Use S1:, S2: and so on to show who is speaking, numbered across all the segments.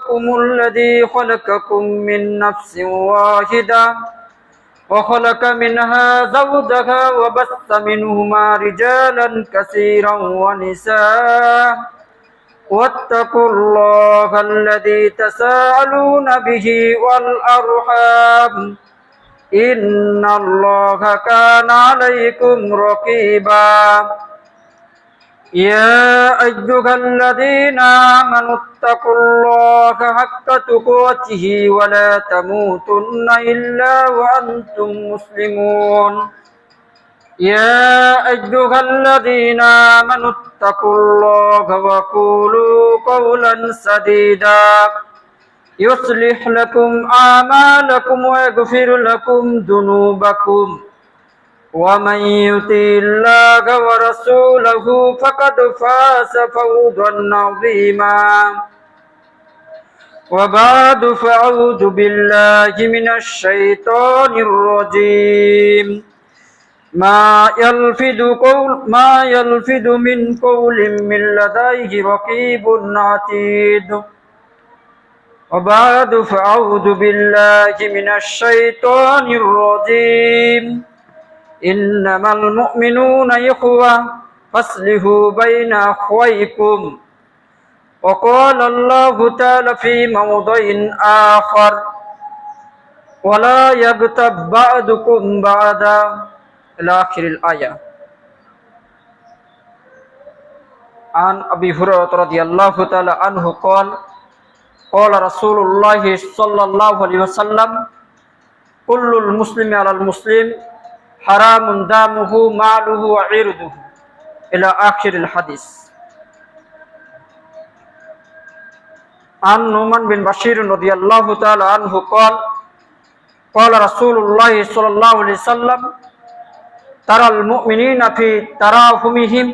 S1: ربكم الذي خلقكم من نفس واحدة وخلق منها زوجها وبث منهما رجالا كثيرا ونساء واتقوا الله الذي تساءلون به والأرحام إن الله كان عليكم رقيبا يا أيها الذين آمنوا اتقوا الله حق تقاته ولا تموتن إلا وأنتم مسلمون يا أيها الذين آمنوا اتقوا الله وقولوا قولا سديدا يصلح لكم أعمالكم ويغفر لكم ذنوبكم ومن يطع الله ورسوله فقد فاز فوزا عظيما وبعد فأعوذ بالله من الشيطان الرجيم ما يلفظ من قول من لديه رقيب عتيد وبعد فأعوذ بالله من الشيطان الرجيم إنما المؤمنون إخوة فاصلحوا بين أخويكم وقال الله تعالى في موضع آخر ولا يغتب بعضكم بعضا إلى آخر الآية. عن أبي هريرة رضي الله تعالى عنه قال قال رسول الله صلى الله عليه وسلم كل المسلم على المسلم حرام دمه ماله وعرضه إلى آخر الحديث. عن نعمان بن بشير رضي الله تعالى عنه قال قال رسول الله صلى الله عليه وسلم ترى المؤمنين في تراحمهم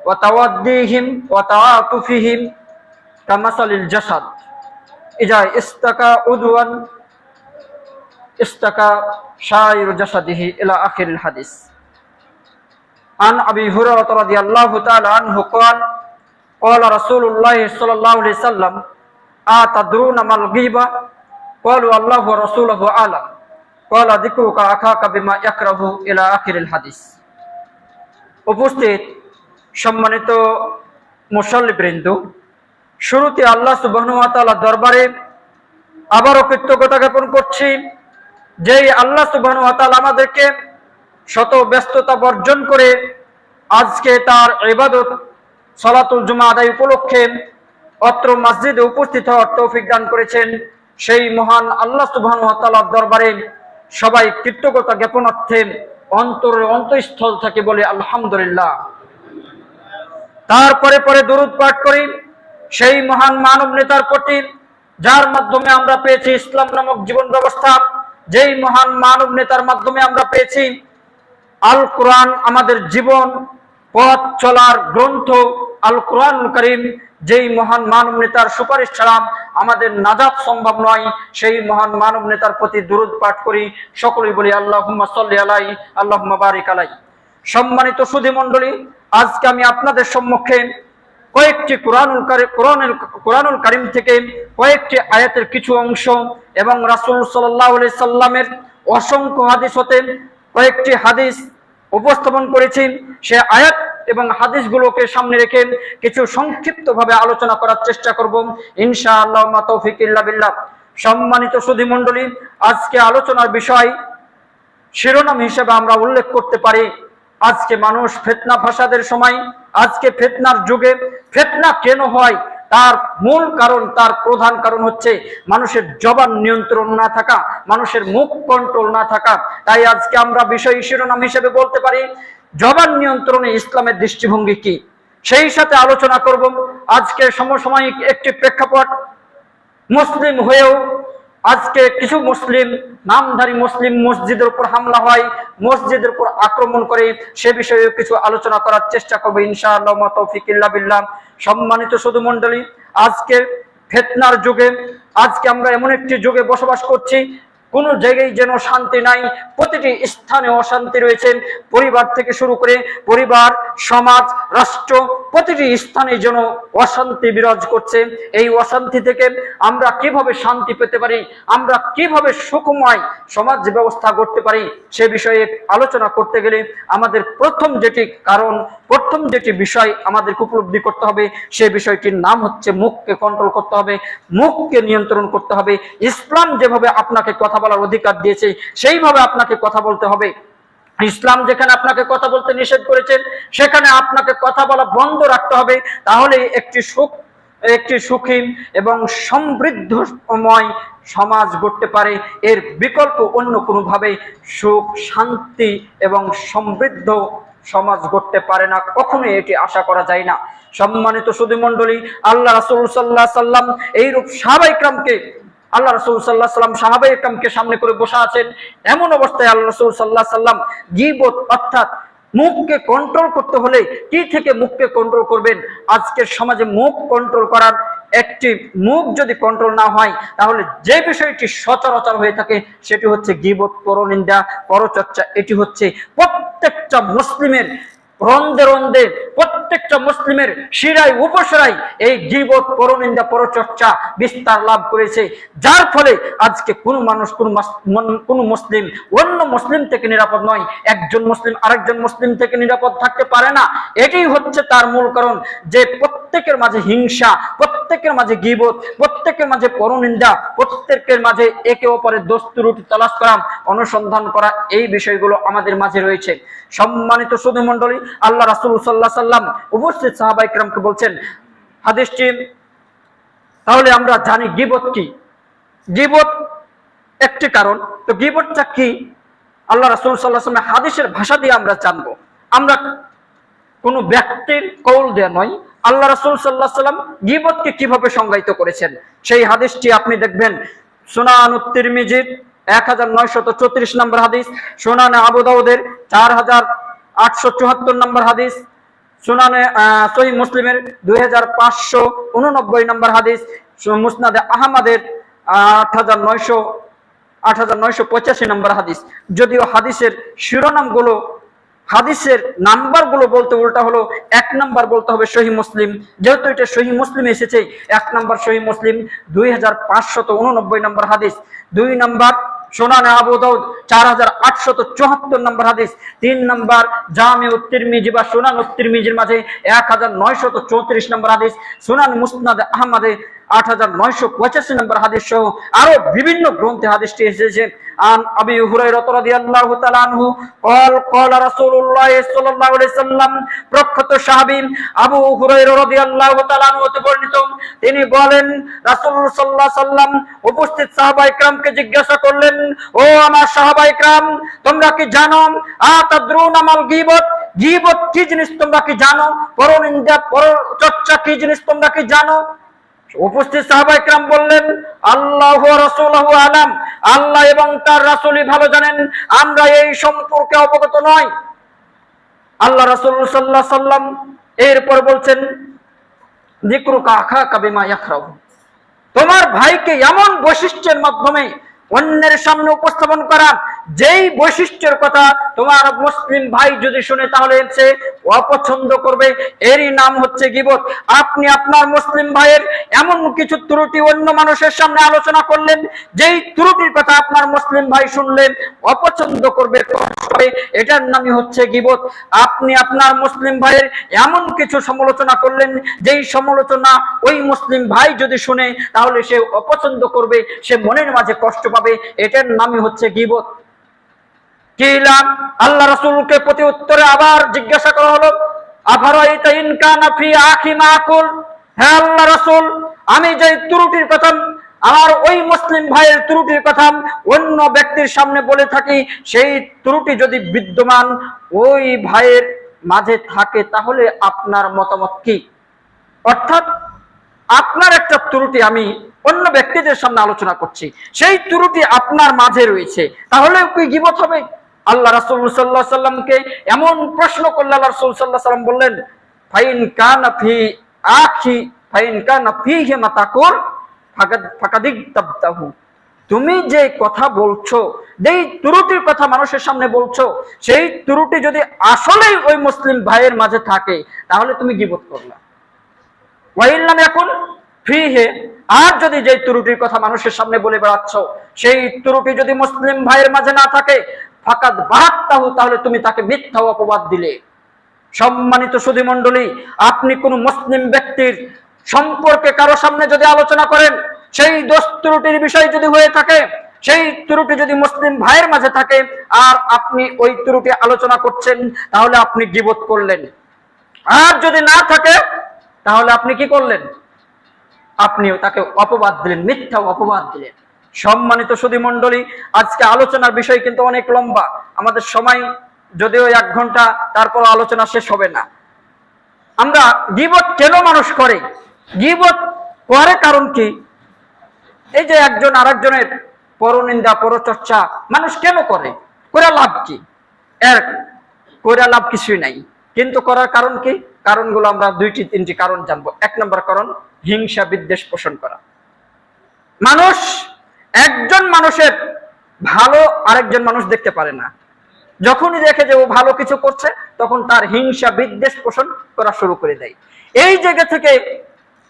S1: وتوديهم وتعاطفهم كمثل الجسد إذا استكى عضوا استكى سائر جسده إلى آخر الحديث. عن أبي هريرة رضي الله تعالى عنه قال قال رسول الله صلى الله عليه وسلم أتدرون ما الغيبة قالوا الله ورسوله أعلم قال ذكرك أخاك بما يكره إلى آخر الحديث. উপস্থিত সম্মানিত মুসল্লিবৃন্দ, শুরুতে আল্লাহ সুবহানাহু ওয়া তাআলা দরবারে আবারও কৃতজ্ঞতা জ্ঞাপন করছি যেই আল্লাহ সুবহানাহু ওয়া তাআলা আমাদেরকে শত ব্যস্ততা বর্জন করে আজকে তার ইবাদত সালাতুল জুমা আদায় উপলক্ষে অত্র মসজিদে উপস্থিত হওয়ার তৌফিক দান করেছেন। সেই মহান আল্লাহ সুবহানাহু ওয়া তাআলার দরবারে সবাই কৃতজ্ঞতা জ্ঞাপনার্থে অন্তরের অন্তঃস্থল থেকে বলে আলহামদুলিল্লাহ। তারপরে পরে দরুদ পাঠ করি সেই মহান মানব নেতার প্রতি যার মাধ্যমে আমরা পেয়েছি ইসলাম নামক জীবন ব্যবস্থা, যেই মহান মানব নেতার মাধ্যমে আমরা পেয়েছি আল কোরআন, আমাদের জীবন পথ চলার গ্রন্থ আল কোরআনুল কারীম। যেই মহান মানব নেতার সুপারিশ ছাড়া আমাদের নাজাত সম্ভব নয়, সেই মহান মানব নেতার প্রতি দরুদ পাঠ করি। সকলেই বলি আল্লাহুম্মা সাল্লি আলাইহি আল্লাহুম্মা বারিক আলাইহি। সম্মানিত সুধী মণ্ডলী, আজকে আমি আপনাদের সম্মুখে কয়েকটি কোরআনুল কারীম থেকে কয়েকটি আয়াতের কিছু অংশ এবং রাসূল সাল্লাল্লাহু আলাইহি সাল্লামের অসংখ্য হাদিস হতে কয়েকটি হাদিস উপস্থাপন করেছি। সে আয়াত এবং হাদিসগুলোকে সামনে রেখে কিছু সংক্ষিপ্তভাবে আলোচনা করার চেষ্টা করব ইনশাআল্লাহ, মা তৌফিক ইল্লা বিল্লাহ। সম্মানিত সুধী মণ্ডলী, আজকে আলোচনার বিষয় শিরোনাম হিসেবে আমরা উল্লেখ করতে পারি আজকে মানুষ ফিতনা ফাসাদের সময়, আজকে ফিতনার যুগে ফিতনা কেন হয় তার মূল কারণ, তার প্রধান কারণ হচ্ছে মানুষের জবান নিয়ন্ত্রণ না থাকা, মানুষের মুখ কন্ট্রোল না থাকা। তাই আজকে আমরা বিষয় শিরোনাম হিসেবে বলতে পারি জবান নিয়ন্ত্রণে ইসলামের দৃষ্টিভঙ্গি কি। সেই সাথে আলোচনা করব আজকে সমসাময়িক একটি প্রেক্ষাপট, মুসলিম হয়েও আজকে কিছু মুসলিম, নামধারী মুসলিম মসজিদের উপর হামলা হয়, মসজিদের উপর আক্রমণ করে, সে বিষয়ে কিছু আলোচনা করার চেষ্টা করবো ইনশাআল্লাহ, মা তৌফিক ইল্লা বিল্লাহ। সম্মানিত সুধী মণ্ডলী, আজকে ফিতনার যুগে, আজকে আমরা এমন একটি যুগে বসবাস করছি কোনো জায়গায় যেন শান্তি নাই, প্রতিটি স্থানে অশান্তি রয়েছে। পরিবার থেকে শুরু করে পরিবার, সমাজ, রাষ্ট্র, প্রতিটি স্থানে যেন অশান্তি বিরাজ করছে। এই অশান্তি থেকে আমরা কিভাবে শান্তি পেতে পারি, আমরা কিভাবে সুখময় সমাজ ব্যবস্থা করতে পারি, সে বিষয়ে আলোচনা করতে গেলে আমাদের প্রথম যেটি বিষয় আমাদেরকে উপলব্ধি করতে হবে, সেই বিষয়টির নাম হচ্ছে মুখকে কন্ট্রোল করতে হবে, মুখকে নিয়ন্ত্রণ করতে হবে। ইসলাম যেভাবে আপনাকে কথা বলার অধিকার দিয়েছে সেইভাবে আপনাকে কথা বলতে হবে। ইসলাম যেখানে আপনাকে কথা বলতে নিষেধ করেছেন সেখানে আপনাকে কথা বলা বন্ধ রাখতে হবে। তাহলে একটি সুখী এবং সমৃদ্ধময় সমাজ গড়তে পারে। এর বিকল্প অন্য কোনোভাবে সুখ, শান্তি এবং সমৃদ্ধ সমাজ গড়তে পারে না, কখনোই এটি আশা করা যায় না। সম্মানিত সুধী মণ্ডলী, আল্লাহ রাসূল সাল্লাল্লাহু আলাইহি সাল্লাম এইরূপ সাহাবায়ে কেরামকে সামনে করে বসা আছেন। এমন অবস্থায় আল্লাহ রাসূল সাল্লাল্লাহু আলাইহি সাল্লাম গীবত অর্থাৎ মুখকে কন্ট্রোল করতে হলে কি থেকে মুখকে কন্ট্রোল করবেন? আজকের সমাজে মুখ কন্ট্রোল করার একটি মুখ যদি কন্ট্রোল না হয় তাহলে যে বিষয়টি সচরাচর হয়ে থাকে সেটি হচ্ছে গীবত, পরনিন্দা, পরচর্চা। এটি হচ্ছে প্রত্যেকটা মুসলিমের রন্দে রন্দে, প্রত্যেকটা মুসলিমের শিরায় উপশিরায় এই গীবত, পরনিন্দা, পরচর্চা বিস্তার লাভ করেছে। যার ফলে আজকে কোনো মানুষ, কোনো মুসলিম অন্য মুসলিম থেকে নিরাপদ নয়, একজন মুসলিম আরেকজন মুসলিম থেকে নিরাপদ থাকতে পারে না। এটাই হচ্ছে তার মূল কারণ, যে প্রত্যেকের মাঝে হিংসা, প্রত্যেকের মাঝে গীবত, প্রত্যেকের মাঝে পরনিন্দা, প্রত্যেকের মাঝে একে অপরের দোষ ত্রুটি তালাশ করা, অনুসন্ধান করা, এই বিষয়গুলো আমাদের মাঝে রয়েছে। সম্মানিত সুধী মণ্ডলী, আল্লাহ রাসূল সাল্লাল্লাহু আলাইহি সাল্লাম উপস্থিত সাহাবায়ে কেরামকে বলছেন হাদিসটি। তাহলে আমরা জানি গীবত কি। গীবত একটি কারণ, তো গীবতটা কি আল্লাহ রাসূল সাল্লাল্লাহু আলাইহি ওয়াসাল্লাম হাদিসের ভাষা দিয়ে আমরা জানবো। আমরা কোনো ব্যক্তির কওল দেয়া নয়, আল্লাহ রাসূল সাল্লাল্লাহু আলাইহি ওয়াসাল্লাম গীবতকে কিভাবে সংজ্ঞায়িত করেছেন সেই হাদিসটি আপনি দেখবেন সুনানুত তিরমিজির 1934 নম্বর হাদিস, সুনানে আবু দাউদের 4874 নম্বর হাদিস, সুনানে সহিহ মুসলিমের 2589 নম্বর হাদিস, মুসনাদে আহমদের 8985 নম্বর হাদিস। যদিও হাদিসের শিরোনামগুলো, হাদিসের নাম্বারগুলো বলতে উল্টা হলো, 1 নাম্বার বলতে হবে সহিহ মুসলিম, যেহেতু এটা সহিহ মুসলিমে এসেছে 1 নাম্বার সহিহ মুসলিম 2589 নম্বর হাদিস, 2 নাম্বার সুনানে আবু দাউদ 4874 নম্বর হাদিস, 3 নাম্বার জামিউত তিরমিজি বা সুনানুত তিরমিজির মাঝে 1934 নম্বর হাদিস, সুনান মুসনাদ আহমদে 8985 নম্বর হাদিস সহ আরো বিভিন্ন গ্রন্থে হাদিসটি এসেছে। আন আবি হুরায়রা রাদিয়াল্লাহু তাআলা আনহু ক্বালা রাসূলুল্লাহ সাল্লাল্লাহু আলাইহি সাল্লাম, প্রখ্যাত সাহাবী আবু হুরায়রা রাদিয়াল্লাহু তাআলা আনহু হতে বর্ণিত, তিনি বলেন রাসূল সাল্লাল্লাহু আলাইহি সাল্লাম উপস্থিত সাহাবায়ে কেরামকে জিজ্ঞাসা করলেন, ও আমার সাহাবায়ে কেরাম, তোমরা কি জানো আতাদরুনা মাল গীবত? গীবত কি জিনিস তোমরা কি জানো? পরনিন্দা, পরচর্চা কি জিনিস তোমরা কি জানো? উপস্থিত সাহাবায়ে কেরাম বললেন, আল্লাহু ওয়া রাসূলুহু আলাম, আল্লাহ এবং তার রাসূলই ভালো জানেন, আমরা এই সম্পর্কে অবগত নই। আল্লাহ রাসূল সাল্লাল্লাহু আলাইহি সাল্লাম এরপর বলছেন, যিকরুকা আখাকা বিমা ইয়াকরাহু, তোমার ভাইকে এমন বৈশিষ্ট্যের মাধ্যমে অন্যের সামনে উপস্থাপন করা যেই বৈশিষ্ট্যের কথা তোমার মুসলিম ভাই যদি শুনে তাহলে সে অপছন্দ করবে, এরই নাম হচ্ছে গীবত। আপনি আপনার মুসলিম ভাইয়ের এমন কিছু ত্রুটি অন্য মানুষের সামনে আলোচনা করলেন যেই ত্রুটির কথা আপনার মুসলিম ভাই শুনলেন অপছন্দ করবে, এটার নামই হচ্ছে গীবত। আপনি আপনার মুসলিম ভাইয়ের এমন কিছু সমালোচনা করলেন যেই সমালোচনা ওই মুসলিম ভাই যদি শুনে তাহলে সে অপছন্দ করবে, সে মনের মাঝে কষ্ট পাবে, এটার নামই হচ্ছে গীবত। কিলা, আল্লাহ রাসূলকে প্রতি উত্তরে আবার জিজ্ঞাসা করা হলো, আফারাইতা ইন কানা ফি আখি মাকুল, হে আল্লাহ রাসূল, আমি যে ত্রুটির কথা, আমার ওই মুসলিম ভাইয়ের ত্রুটির কথা অন্য ব্যক্তির সামনে বলে থাকি, সেই ত্রুটি যদি বিদ্যমান ওই ভাইয়ের মাঝে থাকে তাহলে আপনার মতামত কি? অর্থাৎ আপনার একটা ত্রুটি আমি অন্য ব্যক্তিদের সামনে আলোচনা করছি, সেই ত্রুটি আপনার মাঝে রয়েছে, তাহলে কি গীবত হবে? আল্লাহ রাসূল সাল্লাল্লাহু আলাইহি সাল্লামকে এমন প্রশ্ন করলে আল্লাহ রাসূল সাল্লাল্লাহু আলাইহি সাল্লাম বললেন, ফাইন কানা ফি আখি ফাইন কানা ফিহি মাতাকুর ফাকাদিক তাবতাহু, তুমি যে কথা বলছো, যেই ত্রুটির কথা মানুষের সামনে বলছো, সেই ত্রুটি যদি আসলেই ওই মুসলিম ভাইয়ের মাঝে থাকে, তাহলে তুমি গীবত করলা। ওয়াইল্লাম এখন ফিহে, আর যদি যেই ত্রুটির কথা মানুষের সামনে বলে বেড়াচ্ছ, সেই ত্রুটি যদি মুসলিম ভাইয়ের মাঝে না থাকে, ফাকাদ বাহাত্তাহু, তাহলে তুমি তাকে মিথ্যা অপবাদ দিলে। সম্মানিত সুধী মণ্ডলী, আপনি কোন মুসলিম ব্যক্তির সম্পর্কে কারো সামনে যদি আলোচনা করেন, সেই দোষ ত্রুটির বিষয় যদি হয়ে থাকে, সেই ত্রুটি যদি মুসলিম ভাইয়ের মাঝে থাকে, আর আপনি ওই ত্রুটি আলোচনা করছেন, তাহলে আপনি গীবত করলেন। আর যদি না থাকে, তাহলে আপনি কি করলেন? আপনিও তাকে অপবাদ দিলেন, মিথ্যা অপবাদ দিলেন। সম্মানিত সুধী মণ্ডলী, আজকে আলোচনার বিষয় কিন্তু অনেক লম্বা, আমাদের সময় যদিও 1 ঘন্টা, তারপর আলোচনা শেষ হবে না। আমরা গীবত কেন মানুষ করে, গীবত করে কারণ কি? এই যে একজন আরেকজনের পরনিন্দা, পরচর্চা মানুষ কেন করে? করে লাভ কি? করে লাভ কিছুই নাই, কিন্তু করার কারণ কি? কারণগুলো আমরা 2-3টি কারণ জানবো। 1 নম্বর কারণ, হিংসা বিদ্বেষ পোষণ করা। মানুষ একজন মানুষের ভালো আরেকজন মানুষ দেখতে পারে না। যখনই দেখে যে ও ভালো কিছু করছে, তখন তার হিংসা বিদ্বেষ পোষণ করা শুরু করে দেয়। এই জায়গা থেকে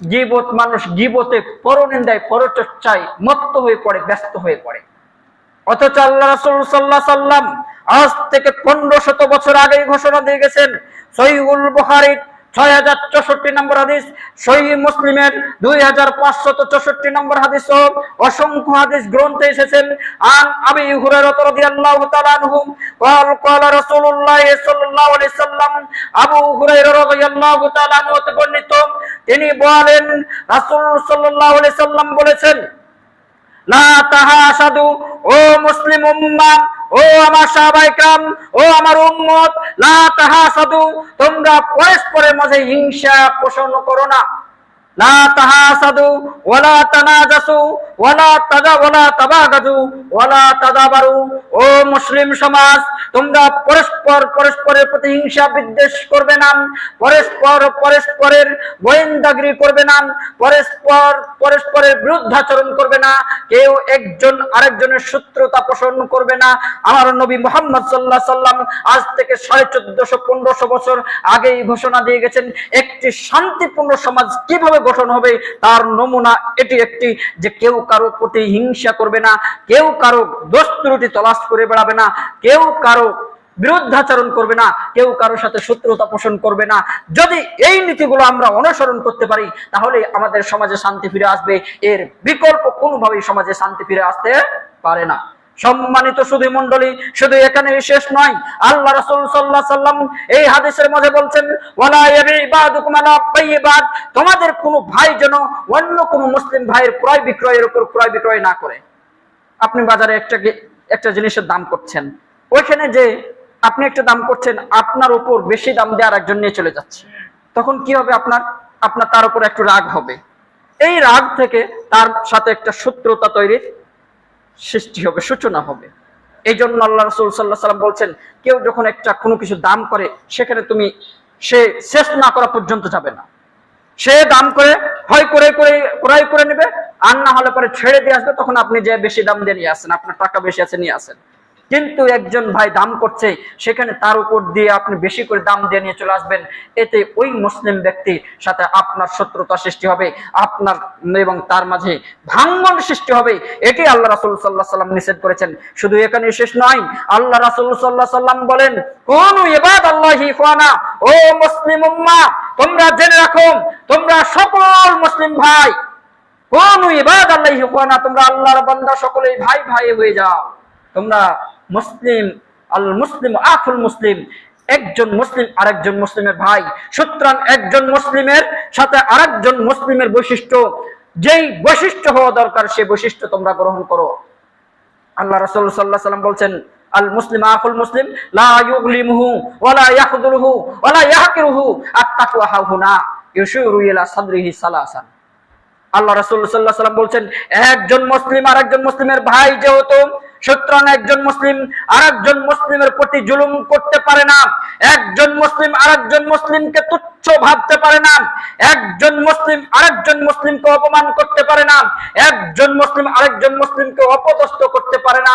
S1: গীবত, মানুষ গীবতে, পরনিন্দায়, পরচর্চায় মত্ত হয়ে পড়ে, ব্যস্ত হয়ে পড়ে। অথচ আল্লাহ রাসূল সাল্লাল্লাহু আলাইহি ওয়াসাল্লাম আজ থেকে 1500 বছর আগে ঘোষণা দিয়ে গেছেন। সহিহুল বুখারীর 6064 নম্বর হাদিস, সহিহ মুসলিমের 2564 নম্বর হাদিস ও অসংখ্য হাদিস গ্রন্থে এসেছেন। আন আবি হুরায়রা রাদিয়াল্লাহু তাআলা আনহু قال قال رسول الله সাল্লাল্লাহু আলাইহি সাল্লাম, আবু হুরায়রা রাদিয়াল্লাহু তাআলা আনহু হতে বর্ণিত, তিনি বলেন রাসূল সাল্লাল্লাহু আলাইহি সাল্লাম বলেছেন, লা তাহাসাদু, ও মুসলিম উম্মাহ, ও আমার সাহাবায়ে কেরাম, ও আমার উম্মত, লা তাহাসাদু, তোমরা পরস্পরের মাঝে হিংসা পোষণ করো না। লা তাহাসাদু ওয়ালা তানাজাসু ওয়ালা তাবাগাজু ওয়ালা তাদাবারু, ও মুসলিম সমাজ, তোমরা পরস্পরের প্রতি হিংসা বিদ্বেষ করবে না, পরস্পরের গোয়েন্দাগিরি করবে না, পরস্পরের বিরুদ্ধাচরণ করবে না, কেউ একজন আরেকজনের শত্রুতা পোষণ করবে না। আমার নবী মুহাম্মদ সাল্লাল্লাহু আলাইহি সাল্লাম আজ থেকে 1450-1500 বছর আগেই ঘোষণা দিয়ে গেছেন, একটি শান্তিপূর্ণ সমাজ কিভাবে গঠন হবে তার নমুনা এটি একটি, যে কেউ কারো প্রতি হিংসা করবে না, কেউ কারো দোষ ত্রুটি তলাশ করে বেড়াবে না, কেউ কারো বিরুদ্ধাচরণ করবে না, কেউ কারোর সাথে শত্রুতা পোষণ করবে না। যদি এই নীতিগুলো আমরা অনুসরণ করতে পারি, তাহলে আমাদের সমাজে শান্তি ফিরে আসবে। এর বিকল্প কোনোভাবেই সমাজে শান্তি ফিরে আসতে পারে না। সম্মানিত সুধী মণ্ডলী, শুধু এখানে শেষ নয়, আল্লাহ রাসূল সাল্লাল্লাহু আলাইহি সাল্লাম এই হাদিসের মধ্যে বলছেন, ওয়ালা ইয়াবিবাদুকুম আলা তাইয়িবাত, তোমাদের কোনো ভাই যেন অন্য কোনো মুসলিম ভাইয়ের ক্রয় বিক্রয়ের উপর ক্রয় বিক্রয় না করে। আপনি বাজারে একটা জিনিসের দাম করছেন, ওইখানে যে আপনি একটা দাম করছেন, আপনার উপর বেশি দাম দিয়ে আরেকজন নিয়ে চলে যাচ্ছে, তখন কি হবে? আপনার তার উপর একটু রাগ হবে। এই রাগ থেকে তার সাথে একটা শত্রুতা তৈরির সৃষ্টি হবে, সূচনা হবে। এই জন্য আল্লাহ রাসূল সাল্লাল্লাহু আলাইহি সাল্লাম বলছেন, কেউ যখন কোনো কিছু দাম করে, সেখানে তুমি সে শেষ না করা পর্যন্ত যাবে না। সে দাম করে হয় ক্রয় করে নেবে, আর না হলে পরে ছেড়ে দিয়ে আসবে, তখন আপনি যে বেশি দাম দিয়ে নিয়ে আসেন, আপনার টাকা বেশি আছে নিয়ে আসেন। কিন্তু একজন ভাই দাম করছে, সেখানে তার উপর দিয়ে আপনি বেশি করে দাম দিয়ে নিয়ে চলে আসবেন, এতে ওই মুসলিম ব্যক্তির সাথে আপনার শত্রুতা সৃষ্টি হবে, আপনার এবং তার মাঝে ভাঙ্গন সৃষ্টি হবে। এটি আল্লাহ রাসূল সাল্লাল্লাহু আলাইহি সাল্লাম নিষেধ করেছেন। শুধু এখানে শেষ নয়, আল্লাহ রাসূল সাল্লাল্লাহু আলাইহি সাল্লাম বলেন, কুনু ইবাদাল্লাহি ইখওয়ানা, ও মুসলিম উম্মাহ, তোমরা জেনে রাখো, তোমরা সকল মুসলিম ভাই, কুনু ইবাদাল্লাহি ইখওয়ানা, তোমরা আল্লাহর বান্দা, সকলেই ভাই ভাই হয়ে যাও। তোমরা মুসলিম, আল মুসলিম আখুল মুসলিম, একজন মুসলিম আরেকজন মুসলিমের ভাই। সুতরাং একজন মুসলিমের সাথে আরেকজন মুসলিমের বৈশিষ্ট্য, যেই বৈশিষ্ট্য হওয়া দরকার, সেই বৈশিষ্ট্য তোমরা গ্রহণ করো। আল্লাহ রাসূল সাল্লাল্লাহু আলাইহি ওয়াসাল্লাম বলছেন, আল মুসলিম আখুল মুসলিম, লা ইউগলিমুহু ওয়ালা ইয়াখদুলুহু ওয়ালা ইয়াহকিরুহু, আত-তাকওয়া হাহুনা, ইউশিরু ইলা সাদরিহি সালাসান। আল্লাহ রাসূল সাল্লাল্লাহু আলাইহি ওয়াসাল্লাম বলছেন, একজন মুসলিম আরেকজন মুসলিমের ভাই যেহেতু, সুতরাং একজন মুসলিম আরেকজন মুসলিমের প্রতি জুলুম করতে পারে না। একজন মুসলিম আরেকজন মুসলিমকে তুচ্ছ তুচ্ছ ভাবতে পারে না, একজন মুসলিম আরেকজন মুসলিমকে অপমান করতে পারে না, একজন মুসলিম আরেকজন মুসলিমকে অপদস্থ করতে পারে না,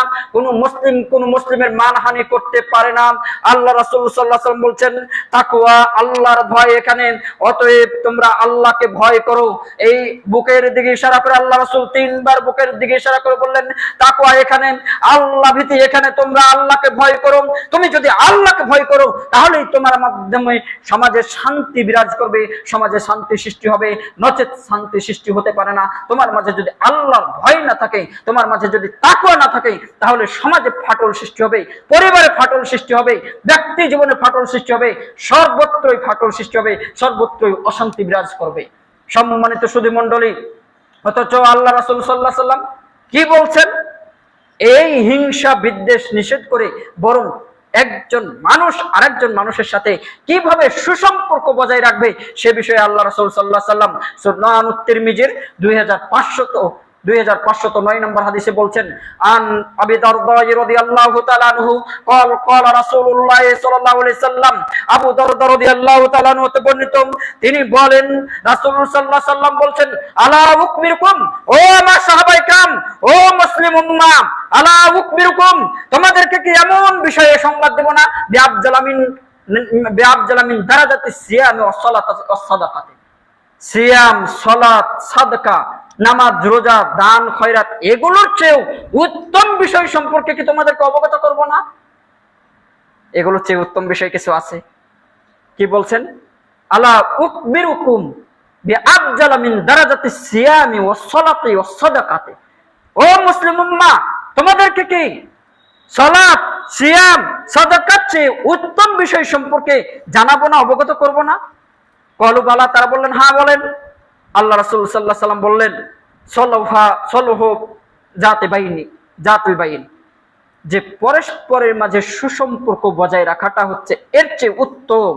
S1: কোন মুসলিমের মানহানি করতে পারে না। আল্লাহ রাসূল সাল্লাল্লাহু আলাইহি ওয়াসাল্লাম বলছেন তাকওয়া আল্লাহর ভয় এখানে, অতএব তোমরা আল্লাহকে ভয় করো। এই বুকের দিকে ইশারা করে আল্লাহ রাসূল 3 বার বুকের দিকে ইশারা করে বললেন তাকওয়া এখানে, আল্লাহ ভীতি এখানে, তোমরা আল্লাহকে ভয় করো। তুমি যদি আল্লাহকে ভয় করো তাহলেই তোমার মাধ্যমে সমাজে শান্তি বিরাজ করবে, সমাজে শান্তি সৃষ্টি হবে, নচেত শান্তি সৃষ্টি হতে পারে না। তোমার মাঝে যদি আল্লাহর ভয় না থাকে, তোমার মাঝে যদি তাকওয়া না থাকে, তাহলে সমাজে ফাটল সৃষ্টি হবে, পরিবারে ফাটল সৃষ্টি হবে, ব্যক্তি জীবনে ফাটল সৃষ্টি হবে, সর্বত্রই ফাটল সৃষ্টি হবে, সর্বত্রই অশান্তি বিরাজ করবে। সম্মানিত সুধী মণ্ডলী, অথচ আল্লাহ রাসূল সাল্লাল্লাহু আলাইহি ওয়াসাল্লাম কি বলছেন? এই হিংসা বিদ্বেষ নিষেধ করে বরং একজন মানুষ আরেকজন মানুষের সাথে কিভাবে সুসম্পর্ক বজায় রাখবে সে বিষয়ে আল্লাহ রাসূল সাল্লাল্লাহু আলাইহি ওয়াসাল্লাম সুনান তিরমিজির 2509 নম্বর হাদিসে বলছেন, আন আবি দারদা রাদিয়াল্লাহু তাআলা আনহু قال قال রাসূলুল্লাহ সাল্লাল্লাহু আলাইহি সাল্লাম, আবু দারদা রাদিয়াল্লাহু তাআলা আনহু হতে বর্ণিত, তিনি বলেন রাসূল সাল্লাল্লাহু আলাইহি সাল্লাম বলছেন, আলা উকবিরকুম, ও আমার সাহাবায়ে کرام, ও মুসলিম উম্মাহ, আলা উকবিরকুম, তোমাদেরকে কি এমন বিষয়ে সংবাদ দেব না, বিআবজালামিন দারাজাতি সিয়াম ওয়া সালাত ওয়া সাদাকাত, সিয়াম, সালাত, সাদকা, নামাজ, রোজা, দান, খয়রাত, এগুলোর চেয়েও উত্তম বিষয় সম্পর্কে কি তোমাদেরকে অবগত করব না? এগুলোর চেয়ে উত্তম বিষয় কিছু আছে? কি বলছেন? আলা উকবিরুকুম বিআবজালা মিন দারাজাতি সিয়ামি ওয়াস সালাতি ওয়াস সাদাকাতি, ও মুসলিম উম্মাহ, তোমাদেরকে কি সালাত, সিয়াম, সাদাকার চেয়ে উত্তম বিষয় সম্পর্কে জানাবো না, অবগত করব না? ক্বালু বালা, তারা বললেন হ্যাঁ বলেন। আল্লাহ রাসূল সাল্লাল্লাহু আলাইহি সাল্লাম বললেন সলহু জাতুল বাইন, যে পরস্পরের মাঝে সুসম্পর্ক বজায় রাখাটা হচ্ছে এর চেয়ে উত্তম,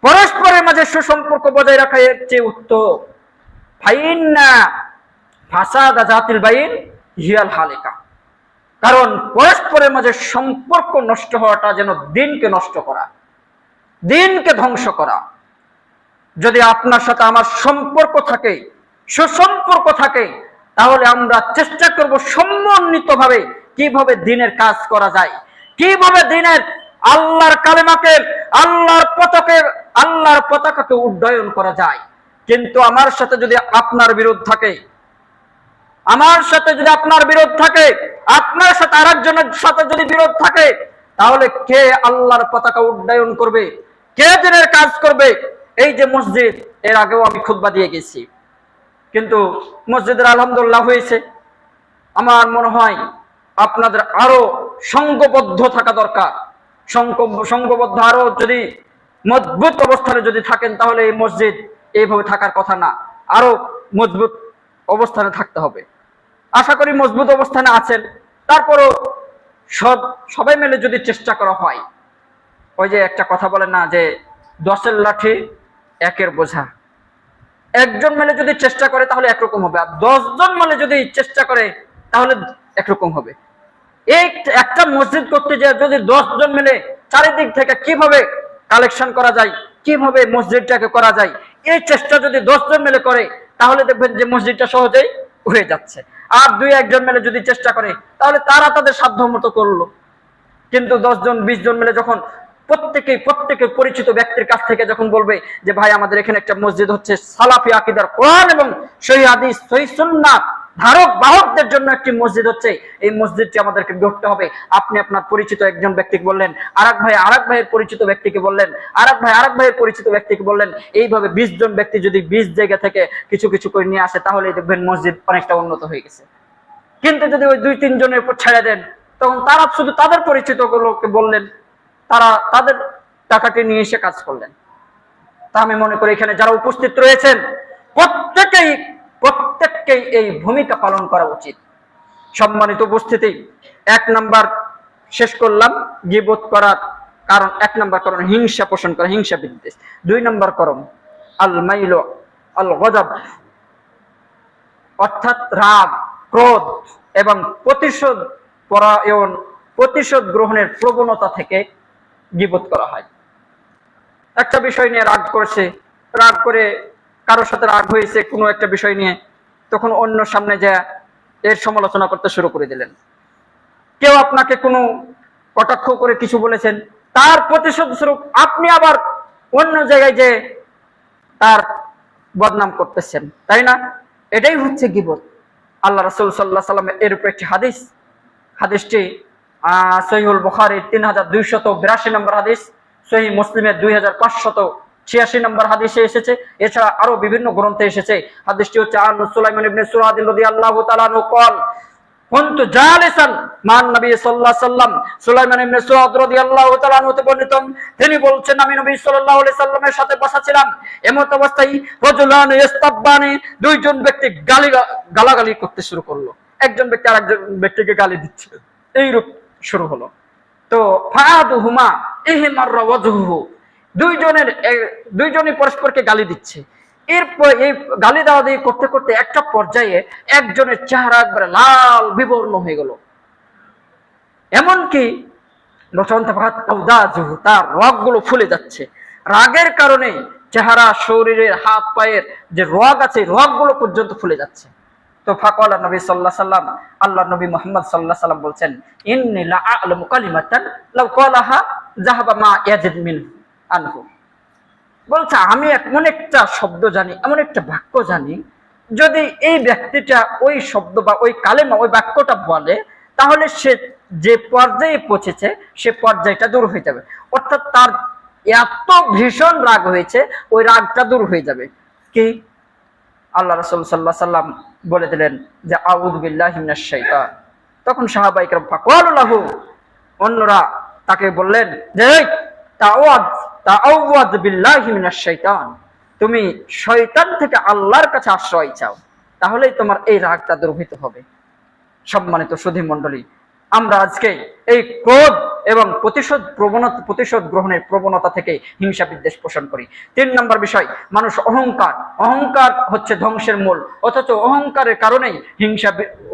S1: পরস্পরের মাঝে সুসম্পর্ক বজায় রাখা এর চেয়ে উত্তম। ফাইন্না ফাসাদা জাতুল বাইন হিয়াল হালিকা, কারণ পরস্পরের মাঝে সম্পর্ক নষ্ট হওয়াটা যেন দিনকে নষ্ট করা, দিনকে ধ্বংস করা। যদি আপনার সাথে আমার সম্পর্ক থাকে, সুসম্পর্ক থাকে, তাহলে আমরা চেষ্টা করব সমন্বিতভাবে কিভাবে দিনের কাজ করা যায়, কিভাবে দিনের আল্লাহর কালেমাকে, আল্লাহর পতাকাকে উড্ডয়ন করা যায়। কিন্তু আমার সাথে যদি আপনার বিরোধ থাকে, আমার সাথে যদি আপনার বিরোধ থাকে, আপনার সাথে আরেকজনের সাথে যদি বিরোধ থাকে, তাহলে কে আল্লাহর পতাকা উড্ডয়ন করবে, কে দিনের কাজ করবে? এই যে মসজিদ, এর আগেও আমি খুতবা দিয়ে গেছি, কিন্তু মসজিদের আলহামদুলিল্লাহ হয়েছে। আমার মনে হয় আপনাদের আরো সংঘবদ্ধ থাকা দরকার, সংঘবদ্ধ আরো যদি মজবুত অবস্থানে যদি থাকেন, তাহলে এই মসজিদ এইভাবে থাকার কথা না, আরো মজবুত অবস্থানে থাকতে হবে। আশা করি মজবুত অবস্থানে আছেন। তারপরও সবাই মিলে যদি চেষ্টা করা হয়, ওই যে একটা কথা বলে না যে 10-এর লাঠি 1-এর বোঝা, একজন মিলে যদি চেষ্টা করে তাহলে একরকম হবে, আর 10 জন মিলে যদি চেষ্টা করে তাহলে একরকম হবে। এই একটা মসজিদ করতে যায় যদি 10 জন মিলে চারিদিক থেকে কিভাবে কালেকশন করা যায়, কিভাবে মসজিদটাকে করা যায়, এই চেষ্টা যদি 10 জন মিলে করে, তাহলে দেখবেন যে মসজিদটা সহজেই হয়ে যাচ্ছে। আর 2-1 জন মিলে যদি চেষ্টা করে, তাহলে তারা তাদের সাধ্য মতো করলো। কিন্তু 10 জন 20 জন মিলে যখন প্রত্যেকের পরিচিত ব্যক্তির কাছ থেকে যখন বলবে যে ভাই আমাদের এখানে একটা মসজিদ হচ্ছে, সালাফি আকীদার কোরআন এবং সহিহ হাদিস, সহিহ সুন্নাহ ধারক বাহকদের জন্য একটি মসজিদ হচ্ছে, এই মসজিদটি আমাদেরকে গড়তে হবে। আপনি আপনার পরিচিত একজন ব্যক্তিকে বললেন, আরেক ভাইয়ের পরিচিত ব্যক্তিকে বললেন, আরেক ভাইয়ের পরিচিত ব্যক্তিকে বললেন, এইভাবে 20 জন ব্যক্তি যদি 20 জায়গা থেকে কিছু কিছু করে নিয়ে আসে, তাহলে দেখবেন মসজিদ অনেকটা উন্নত হয়ে গেছে। কিন্তু যদি ওই 2-3 জনের উপর ছেড়ে দেন, তখন তারা শুধু তাদের পরিচিত গুলোকে বললেন, তারা তাদের টাকাটি নিয়ে এসে কাজ করলেন। তা আমি মনে করি এখানে যারা উপস্থিত রয়েছেন প্রত্যেককেই এই ভূমিকা পালন করা উচিত। সম্মানিত উপস্থিতি, 1 নাম্বার শেষ করলাম গীবত করার কারণ, 1 নাম্বার কারণ হিংসা পোষণ করা, হিংসা বিদ্বেষ। 2 নাম্বার কারণ আল মাইল আল গজব, অর্থাৎ রাগ, ক্রোধ এবং প্রতিশোধ গ্রহণের প্রবণতা থেকে গীবত করা হয়। একটা বিষয় নিয়ে রাগ করছে, রাগ করে কারোর সাথে রাগ হয়েছে কোনো একটা বিষয় নিয়ে, তখন অন্য সামনে যা এর সমালোচনা করতে শুরু করে দিলেন। কেউ আপনাকে কোনো কটাক্ষ করে কিছু বলেছেন, তার প্রতিশোধ স্বরূপ আপনি আবার অন্য জায়গায় যে তার বদনাম করতেছেন, তাই না? এটাই হচ্ছে গীবত। আল্লাহ রাসূল সাল্লাল্লাহু আলাইহি ওয়াসাল্লাম এর উপর একটি হাদিসটি সহিহুল বুখারীর 3282 নম্বর হাদিস, সহিহ মুসলিমের 2586 নম্বর হাদিসে এসেছে। এছাড়া আরো বিভিন্ন গ্রন্থে এসেছে। হাদিসটি হচ্ছে আন সুলাইমান ইবনে সুরাদ রাদিয়াল্লাহু তাআলা আনহু قال كنت جالسا مع النبي صلى الله عليه وسلم। সুলাইমান ইবনে সুরাদ রাদিয়াল্লাহু তাআলা আনহু হতে বর্ণিত, তিনি বলছেন আমি নবী সাল্লাল্লাহু আলাইহি সাল্লামের সাথে বসা ছিলাম, এমত অবস্থায় রাজুলান ইস্তাব্বানি, দুইজন ব্যক্তি গালাগালি করতে শুরু করলো। একজন ব্যক্তি আরেকজন ব্যক্তিকে গালি দিচ্ছে, এইরূপ শুরু হলো। তো ফাদুহুমা ইহমাররা ওয়াজহুহু, দুইজনই পরস্পরকে গালি দিচ্ছে। এরপর এই গালি দেওয়া দিয়ে করতে করতে একটা পর্যায়ে একজনের চেহারা একবারে লাল বিবর্ণ হয়ে গেল, এমনকি তার রগগুলো ফুলে যাচ্ছে। রাগের কারণে চেহারা, শরীরের, হাত পায়ের যে রগ আছে, রগগুলো পর্যন্ত ফুলে যাচ্ছে। তো ফাকালা নবী সাল্লাল্লাহু আলাইহি সাল্লাম, আল্লাহ নবী মুহাম্মদ সাল্লাল্লাহু আলাইহি সাল্লাম বলছেন, ইন্নী লা আ'লামু কালিমাতান লাউ ক্বালাহা যাহাবা মা ইয়াজিদ মিন আনহু। বলছে আমি এমন একটা শব্দ জানি, এমন একটা বাক্য জানি, যদি এই ব্যক্তিটা ওই শব্দ বা ওই কালেমা, ওই বাক্যটা বলে, তাহলে সে যে পর্যায়ে পৌঁছেছে সে পর্যায়টা দূর হয়ে যাবে। অর্থাৎ তার এত ভীষণ রাগ হয়েছে, ওই রাগটা দূর হয়ে যাবে। কি? আল্লাহ রাসূল সাল্লাল্লাহু আলাইহি সাল্লাম বলে দিলেন যে আউযু বিল্লাহি মিনাশ শাইতান। তখন সাহাবায়ে কেরাম ফাকালু লাহু, অন্যরা তাকে বললেন যে তাআওয়াজ বিল্লাহি মিনাশ শাইতান, তুমি শয়তান থেকে আল্লাহর কাছে আশ্রয় চাও, তাহলেই তোমার এই রাগটা দূরীভূত হবে। সম্মানিত সুধী মণ্ডলী, আমরা আজকে এই ক্রোধ এবং প্রতিশোধ গ্রহণের প্রবণতা থেকে হিংসা বিদ্বেষ পোষণ করি। 3 নম্বর বিষয়, মানুষ অহংকার হচ্ছে ধ্বংসের মূল, অথচ অহংকারের কারণেই হিংসা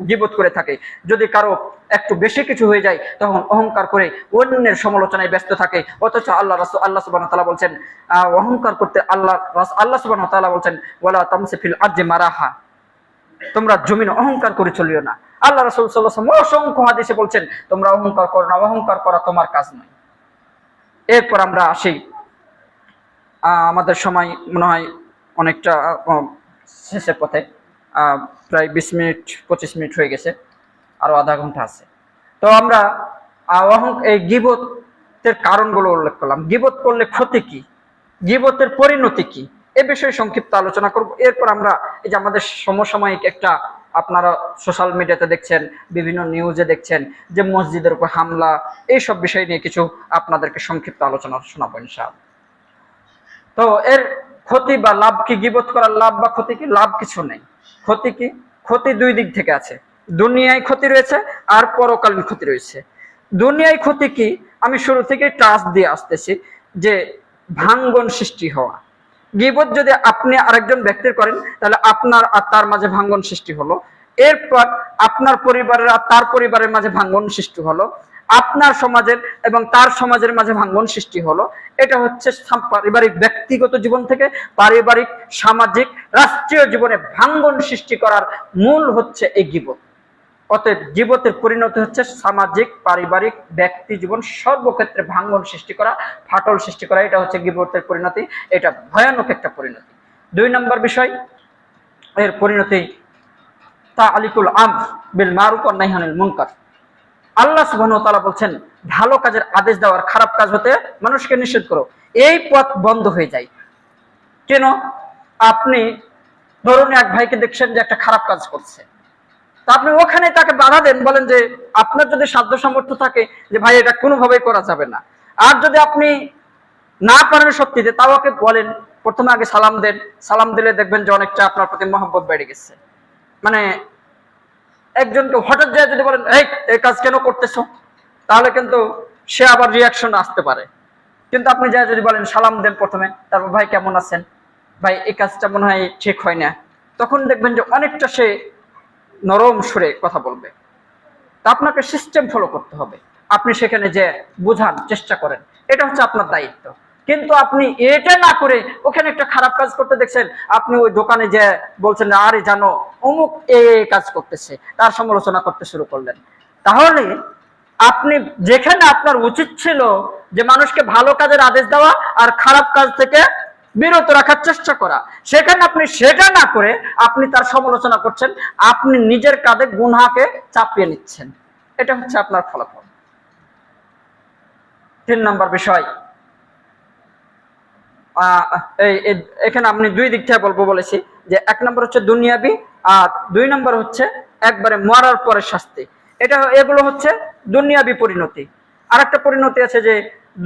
S1: গীবত করে থাকে। যদি কারো একটু বেশি কিছু হয়ে যায়, তখন অহংকার করে অন্যের সমালোচনায় ব্যস্ত থাকে। অথচ আল্লাহ সুবহানাহু ওয়া তাআলা বলছেন, অহংকার করতে আল্লাহ সুবহানাহু ওয়া তাআলা বলছেন, ওয়ালা তামসি ফিল আরদি মারাহা, তোমরা জমিনে অহংকার করে চলিও না। আল্লাহ রাসূল সাল্লাল্লাহু আলাইহি ওয়াসাল্লাম অসংখ্য হাদিসে বলছেন, তোমরা অহংকার করো না, অহংকার করা তোমার কাজ নয়। এরপর আমরা আসি, আমাদের সময় মনে হয় অনেকটা শেষের পথে, প্রায় 20-25 মিনিট হয়ে গেছে, আরো আধা ঘন্টা আছে। তো আমরা এই গীবতের কারণগুলো উল্লেখ করলাম। গীবত করলে ক্ষতি কি, গীবতের পরিণতি কি, এ বিষয়ে সংক্ষিপ্ত আলোচনা করব। এরপর আমরা এই যে আমাদের সমসাময়িক একটা, আপনারা সোশ্যাল মিডিয়াতে দেখছেন, বিভিন্ন নিউজে দেখছেন যে মসজিদের উপর হামলা, এইসব বিষয় নিয়ে কিছু আপনাদেরকে সংক্ষিপ্ত আলোচনা শোনাবো ইনশাআল্লাহ। তো এর ক্ষতি বা লাভ কি? গীবত করার লাভ বা ক্ষতি কি? লাভ কিছু নেই। ক্ষতি কি? ক্ষতি দুই দিক থেকে আছে, দুনিয়ায় ক্ষতি রয়েছে আর পরকালীন ক্ষতি রয়েছে। দুনিয়ায় ক্ষতি কি? আমি শুরু থেকে টাচ দিয়ে আসতেছি, যে ভাঙ্গন সৃষ্টি হওয়া। গীবত যদি আপনি আরেকজন ব্যক্তির করেন, তাহলে আপনার আর তার মাঝে ভাঙ্গন সৃষ্টি হলো। এরপর আপনার পরিবারের আর তার পরিবারের মাঝে ভাঙ্গন সৃষ্টি হলো, আপনার সমাজের এবং তার সমাজের মাঝে ভাঙ্গন সৃষ্টি হলো। এটা হচ্ছে পারিবারিক ব্যক্তিগত জীবন থেকে পারিবারিক, সামাজিক, রাষ্ট্রীয় জীবনে ভাঙ্গন সৃষ্টি করার মূল হচ্ছে এই গীবত। অতএব গীবতের পরিণতি হচ্ছে সামাজিক, পারিবারিক, ব্যক্তি জীবন সর্বক্ষেত্রে ভাঙ্গন সৃষ্টি করা, ফাটল সৃষ্টি করা। এটা হচ্ছে গীবতের পরিণতি। এটা ভয়ানক একটা পরিণতি। 2 নম্বর বিষয়, এর পরিণতি তা'লিকুল আমর বিল মারুফ ওয়ান নাহই আনিল মুনকার। আল্লাহ সুবহানাহু ওয়া তাআলা বলছেন, ভালো কাজের আদেশ দেওয়ার, খারাপ কাজ হতে মানুষকে নিষেধ করো। এই পথ বন্ধ হয়ে যায় কেন? আপনি ধরুন এক ভাইকে দেখছেন যে একটা খারাপ কাজ করছে, তা আপনি ওখানে তাকে বাধা দেন, বলেন যে আপনার যদি সাধ্য সামর্থ্য থাকে যে ভাই এটা কোনোভাবেই করা যাবে না। আর যদি আপনি না পারেন সত্যিতে, তাও ওকে বলেন, প্রথমে আগে সালাম দেন। সালাম দিলে দেখবেন যে অনেকটা আপনার প্রতি মহব্বত বেড়ে গেছে। মানে একজনকে হঠাৎ যায় যদি বলেন এই কাজ কেন করতেছো, তাহলে কিন্তু সে আবার রিয়াকশন আসতে পারে। কিন্তু আপনি যায় যদি বলেন, সালাম দেন প্রথমে, তারপর ভাই কেমন আছেন, ভাই এই কাজটা মনে হয় ঠিক হয় না, তখন দেখবেন যে অনেকটা সে নরম সুরে কথা বলবে। তা আপনাকে সিস্টেম ফলো করতে হবে। আপনি সেখানে যে বোঝার চেষ্টা করেন, এটা হচ্ছে আপনার দায়িত্ব। কিন্তু আপনি এটা না করে ওখানে একটা খারাপ কাজ করতে দেখছেন, আপনি ওই দোকানে যে বলছেন আরে জানো অমুক এই কাজ করতেছে, তার সমালোচনা করতে শুরু করলেন। তাহলে আপনি যেখানে আপনার উচিত ছিল যে মানুষকে ভালো কাজের আদেশ দেওয়া আর খারাপ কাজ থেকে বিরত রাখার চেষ্টা করা, সেখানে আপনি সেটা না করে আপনি তার সমালোচনা করছেন, আপনি নিজের কাঁধে গুনাহকে চাপিয়ে নিচ্ছেন। এটা হচ্ছে আপনার ফলাফল। 3 নম্বর বিষয়, এখানে আপনি দুই দিক থেকে বলবো বলেছি যে 1 নম্বর হচ্ছে দুনিয়াবি আর 2 নম্বর হচ্ছে একবারে মরার পরে শাস্তি। এগুলো হচ্ছে দুনিয়াবি পরিণতি। আর একটা পরিণতি আছে যে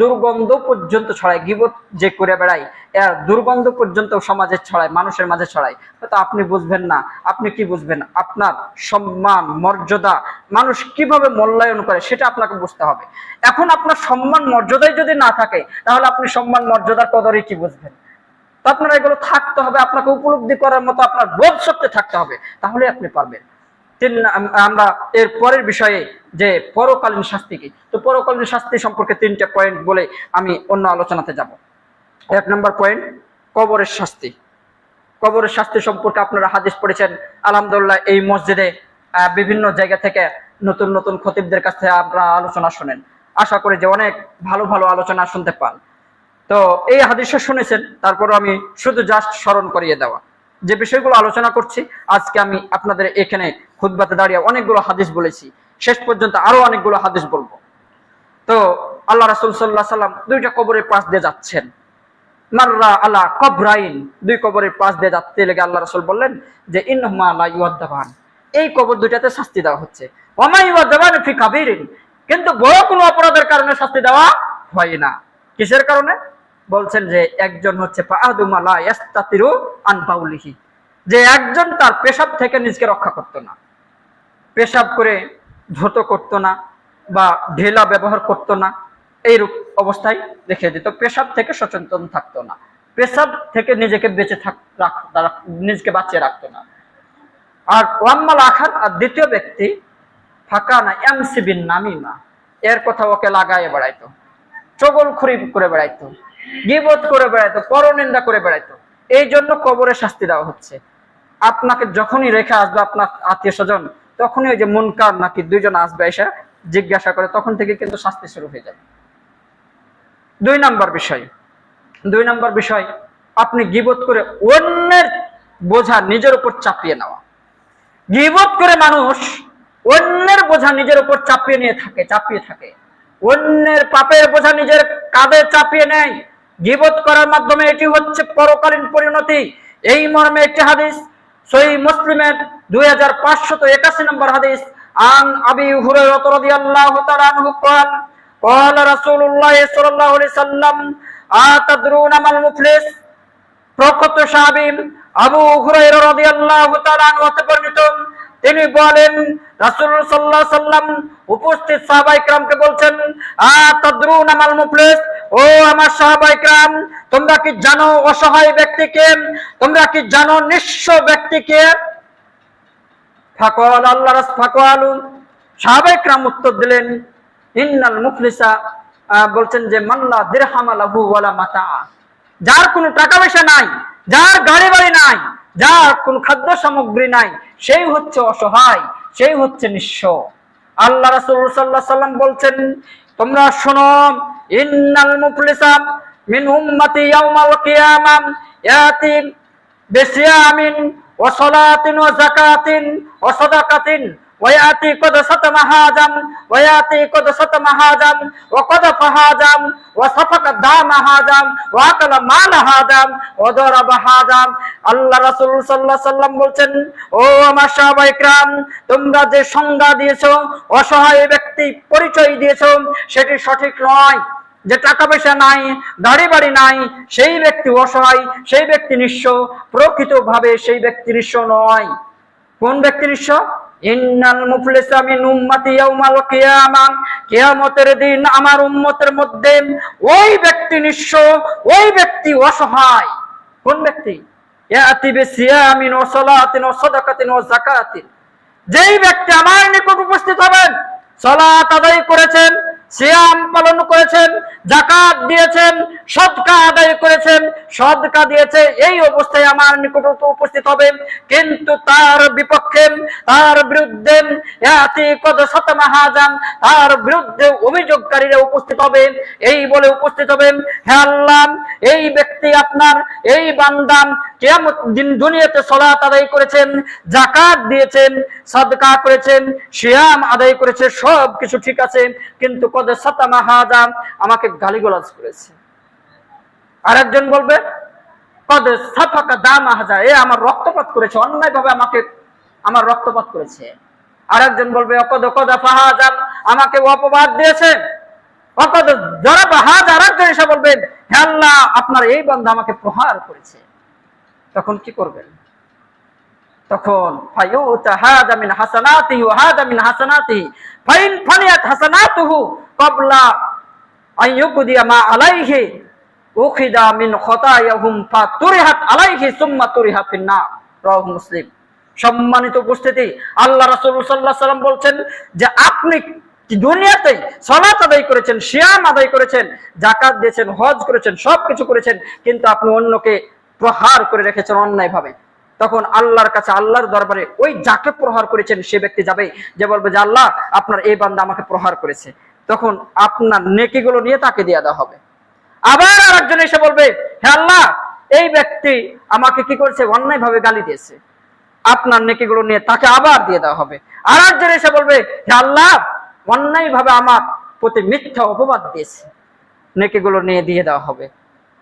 S1: দুর্গন্ধ পর্যন্ত ছড়ায়, গীবত যে করে বেড়ায় এর দুর্গন্ধ পর্যন্ত সমাজে ছড়ায়, মানুষের মাঝে ছড়ায়। তো আপনি বুঝবেন না, আপনি কি বুঝবেন? আপনার সম্মান মর্যাদা মানুষ কিভাবে মূল্যায়ন করে সেটা আপনাকে বুঝতে হবে। এখন আপনার সম্মান মর্যাদাই যদি না থাকে তাহলে আপনি সম্মান মর্যাদার কদরই কি বুঝবেন? তো আপনার এগুলো থাকতে হবে, আপনাকে উপলব্ধি করার মতো আপনার বোধ শক্তি থাকতে হবে, তাহলে আপনি পারবেন। আমরা এর পরের বিষয়ে যে পরকালীন শাস্তি কি, তো পরকালীন শাস্তি সম্পর্কে 3টে পয়েন্ট বলে আমি অন্য আলোচনাতে যাব। 1 নম্বর পয়েন্ট, কবরের শাস্তি। কবরের শাস্তি সম্পর্কে আপনারা হাদিস পড়েছেন। আলহামদুলিল্লাহ এই মসজিদে বিভিন্ন জায়গা থেকে নতুন নতুন খতিবদের কাছ থেকে আপনারা আলোচনা শুনেন, আশা করি যে অনেক ভালো ভালো আলোচনা শুনতে পান। তো এই হাদিসটা শুনেছেন, তারপরে আমি শুধু জাস্ট স্মরণ করিয়ে দেওয়া যে বিষয়গুলো আলোচনা করছি আজকে আমি আপনাদের এখানে খুতবাতে দাঁড়িয়ে অনেকগুলো হাদিস বলেছি, শেষ পর্যন্ত আরো অনেকগুলো হাদিস বলবো। তো আল্লাহ রাসূল সাল্লাল্লাহু আলাইহি ওয়াসাল্লাম 2টা কবরের পাশ দিয়ে যাচ্ছেন, মাররা আলা কবরাইন, 2 কবরের পাশ দিয়ে যাচ্ছে লেগে আল্লাহ রাসূল বললেন যে ইন্নাহুমা লা ইউআদাবান, এই কবর দুইটাতে শাস্তি দেওয়া হচ্ছে। ওয়া মা ইউআদাবান ফি কাবীরিন, কিন্তু বড় কোনো অপরাধের কারণে শাস্তি দেওয়া হয় না। কিসের কারণে? বলছেন যে একজন হচ্ছে ফাআদুমা লা ইস্তাতিরু আন বাউলিহি, যে একজন তার পেশাব থেকে নিজেকে রক্ষা করতো না, পেশাব করে ধৌত করতো না বা ঢেলা ব্যবহার করতো না, এইরূপ অবস্থায় রেখে দিত, পেশাব থেকে সচেতন থাকতো না, পেশাব থেকে নিজেকে নিজেকে বাঁচিয়ে রাখতো না। আর ওয়াম্মাল আখার, আর দ্বিতীয় ব্যক্তি ফাকানা এমসি বিন নামিমা, এর কথা ওকে লাগায় বেড়াইতো, চগলখড়ি করে বেড়াইতো, গীবত করে বেড়াইতো, পরনিন্দা করে বেড়াইতো। এই জন্য কবরে শাস্তি দেওয়া হচ্ছে। আপনাকে যখনই রেখে আসবে আপনার আত্মীয় স্বজন, তখনই ওই যে মুনকার নাকি 2 জন আসবে, এসে জিজ্ঞাসা করে, তখন থেকে কিন্তু শাস্তি শুরু হয়ে যাবে। 2 নম্বর বিষয়, আপনি গীবত করে অন্যের বোঝা নিজের উপর চাপিয়ে নেওয়া। গীবত করে মানুষ অন্যের বোঝা নিজের উপর চাপিয়ে থাকে, অন্যের পাপের বোঝা নিজের কাঁধে চাপিয়ে নেয়। গীবত করার মাধ্যমে এটি হচ্ছে পরকালীন পরিণতি। এই মর্মে একটি হাদিস সহিহ মুসলিমের 2581 নম্বর হাদিস, আন আবি হুরায়রা রাদিয়াল্লাহু তাআলা আনহু قال قال رسول الله صلى الله عليه وسلم আতাদরুনা মাল মুফলিস। প্রখ্যাত সাহাবী আবু হুরায়রা রাদিয়াল্লাহু তাআলা আনহু হতে বর্ণিত, তিনি বলেন রাসূলুল্লাহ সাল্লাল্লাহু আলাইহি সাল্লাম উপস্থিত সাহাবায়ে কিরামকে বলছেন, আতাদরুনা মাল মুফলিস, ও আমার সাহাবায়ে কিরাম, তোমরা কি জানো অসহায় ব্যক্তিকে, তোমরা কি জানো নিঃস্ব ব্যক্তিকে? ফাকাল আল্লাহ রাসূল, ফাকালু, সাহাবায়ে কিরাম উত্তর দিলেন, ইন্নাল মুফলিসা, বলছেন যে মাল্লা দিরহামা লাহু ওয়ালা মাতা, যার কোনো টাকা পয়সা নাই, যার গাড়ি বাড়ি নাই, যার কোন খাদ্য সামগ্রী নাই, সেই হচ্ছে অসহায়, সেই হচ্ছে নিঃস্ব। আল্লাহ রাসূল সাল্লাল্লাহু আলাইহি সাল্লাম বলছেন, তোমরা শোনো, ইন্নাল মুফলিসা মিন উম্মতি ইয়াউমাল কিয়ামাহ ইয়াতি বিসিয়ামিন ওয়া সালাতিন ওয়া যাকাতিন ওয়া সাদাকাতিন ওয়ায়াতি কদ সাতামা হাজাম ওয়ায়াতি কদ সাতামা হাজাম ওয়া কদ ফাহাজাম ওয়া সাফাকা দামা হাজাম ওয়া আকালা মাল হাজাম ওয়া দারাবা হাজাম। আল্লাহ রাসূল সাল্লাল্লাহু আলাইহি সাল্লাম বলছেন, ও আমার সাহাবায়ে কিরাম, তোমরা যে সংজ্ঞা দিয়েছো, অসহায় ব্যক্তি পরিচয় দিয়েছো, সেটি সঠিক নয়। যে টাকা পয়সা নাই, গাড়ি বাড়ি নাই, সেই ব্যক্তি অসহায়, সেই ব্যক্তি নিঃস্ব। প্রকৃতভাবে সেই ব্যক্তি নিঃস্ব নয়। কোন ব্যক্তি নিঃস্ব? ইন্নাল মুফলিসা মিন উম্মতি ইয়াউমাল কিয়ামাহ, কিয়ামতের দিন আমার উম্মতের মধ্যে ওই ব্যক্তি নিঃস্ব, ওই ব্যক্তি অসহায়। কোন ব্যক্তি? ইয়াতি বিসিয়ামিন ওয়া সালাতিন ওয়া সাদাকাতিন ওয়া যাকাতিন, যেই ব্যক্তি আমার নিকট উপস্থিত হবেন, সালাত আদায় করেছেন, সিয়াম পালন করেছেন, যাকাত দিয়েছেন, সদকা আদায় করেছেন, সদকা দিয়েছে, এই অবস্থায় আমার নিকট উপস্থিত হবে, কিন্তু তার বিপক্ষে, তার বিরুদ্ধে তার বিরুদ্ধে অভিযোগকারীরা উপস্থিত হবে, এই বলে উপস্থিত হবে, হে আল্লাহ, এই ব্যক্তি আপনার এই বান্দা কিয়ামত দিন দুনিয়াতে সালাত আদায় করেছেন, যাকাত দিয়েছেন, সাদকা করেছেন, সিয়াম আদায় করেছে, সব কিছু ঠিক আছে, কিন্তু কদ সাতামা হাজা, আমাকে গালিগালাজ করেছে। আরেকজন বলবে কদ সাফাকা দামা হাজা, এ আমার রক্তপাত করেছে, অন্যায়ভাবে আমাকে আমার রক্তপাত করেছে। আরেকজন বলবে অকদ কদা ফাহাজা, আমাকে অপবাদ দিয়েছে। অকদ জরাবা হাজা, আরেকজন এসে বলবেন হে আল্লাহ, আপনার এই বান্দা আমাকে প্রহার করেছে। তখন কি করবেন? তখন ফায়ুতা হাদা মিন হাসানাতিহি ওয়া হাদা মিন হাসানাতিহি ফাইন ফানিয়াত হাসানাতুহু ক্বাবলা আইয়ুকদিয়া মা আলাইহি উখিদা মিন খতায়াহুম ফাতুরিহাত আলাইহি সুম্মা তুরিহা ফিন্নার। রাওয়াহু মুসলিম। সম্মানিত উপস্থিতি, আল্লাহ রাসূল সাল্লাল্লাহু আলাইহি ওয়াসাল্লাম বলছেন যে আপনি দুনিয়াতে সালাত আদায় করেছেন, সিয়াম আদায় করেছেন, যাকাত দিয়েছেন, হজ করেছেন, সবকিছু করেছেন, কিন্তু আপনি অন্যকে প্রহার করে রেখেছেন অন্যায়ভাবে। তখন আল্লাহর কাছে, আল্লাহর দরবারে ওই যাকে প্রহার করেছেন সে ব্যক্তি যাবে, যে বলবে যে আল্লাহ, আপনার এই বান্দা আমাকে প্রহার করেছে। তখন আপনার নেকিগুলো নিয়ে তাকে দিয়ে দেওয়া হবে। আবার আরেকজন এসে বলবে হে আল্লাহ, এই ব্যক্তি আমাকে কি করেছে, অন্যায়ভাবে গালি দিয়েছে, আপনার নেকিগুলো নিয়ে তাকে আবার দিয়ে দেওয়া হবে। আরেকজন এসে বলবে হে আল্লাহ, অন্যায়ভাবে আমার প্রতি মিথ্যা অপবাদ দিয়েছে, নেকিগুলো নিয়ে দিয়ে দেওয়া হবে।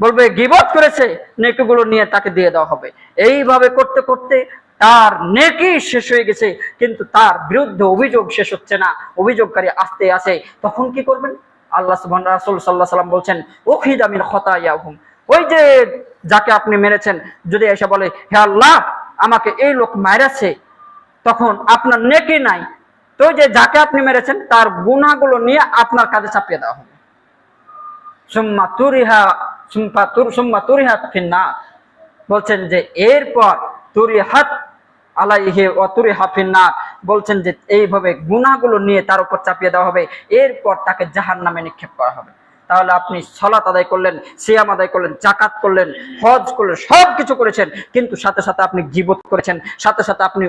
S1: বলবে গীবত করেছে, নেকিগুলো নিয়ে তাকে দিয়ে দেওয়া হবে। এইভাবে করতে করতে তার নেকি শেষ হয়ে গেছে, কিন্তু তার বিরুদ্ধে অভিযোগ শেষ হচ্ছে না, অভিযোগকারী আসতে আসে। তখন কি করবেন? আল্লাহ সুবহানাহু রাসূল সাল্লাল্লাহু আলাইহি ওয়াসাল্লাম বলছেন উখিদা মিন খতায়াহুম, ওই যে যাকে আপনি মেরেছেন যদি এসে বলে হে আল্লাহ, আমাকে এই লোক মেরেছে, তখন আপনার নেকি নাই, তো যে যাকে আপনি মেরেছেন তার গুনাহগুলো নিয়ে আপনার কাঁধে চাপিয়ে দেওয়া হবে। সুম্মা তুরিহাত ফিন্নার, বলছেন যে এরপর তুরিহাত আলাইহি ওয়া তুরিহা ফিন্নার, বলছেন যে এইভাবে গুনাহগুলো নিয়ে তার উপর চাপিয়ে দেওয়া হবে, এরপর তাকে জাহান্নামে নিক্ষেপ করা হবে। তাহলে আপনি সালাত আদায় করলেন, সিয়াম আদায় করলেন, যাকাত করলেন, হজ করলেন, সবকিছু করেছেন, কিন্তু সাথে সাথে আপনি গীবত করেছেন, সাথে সাথে আপনি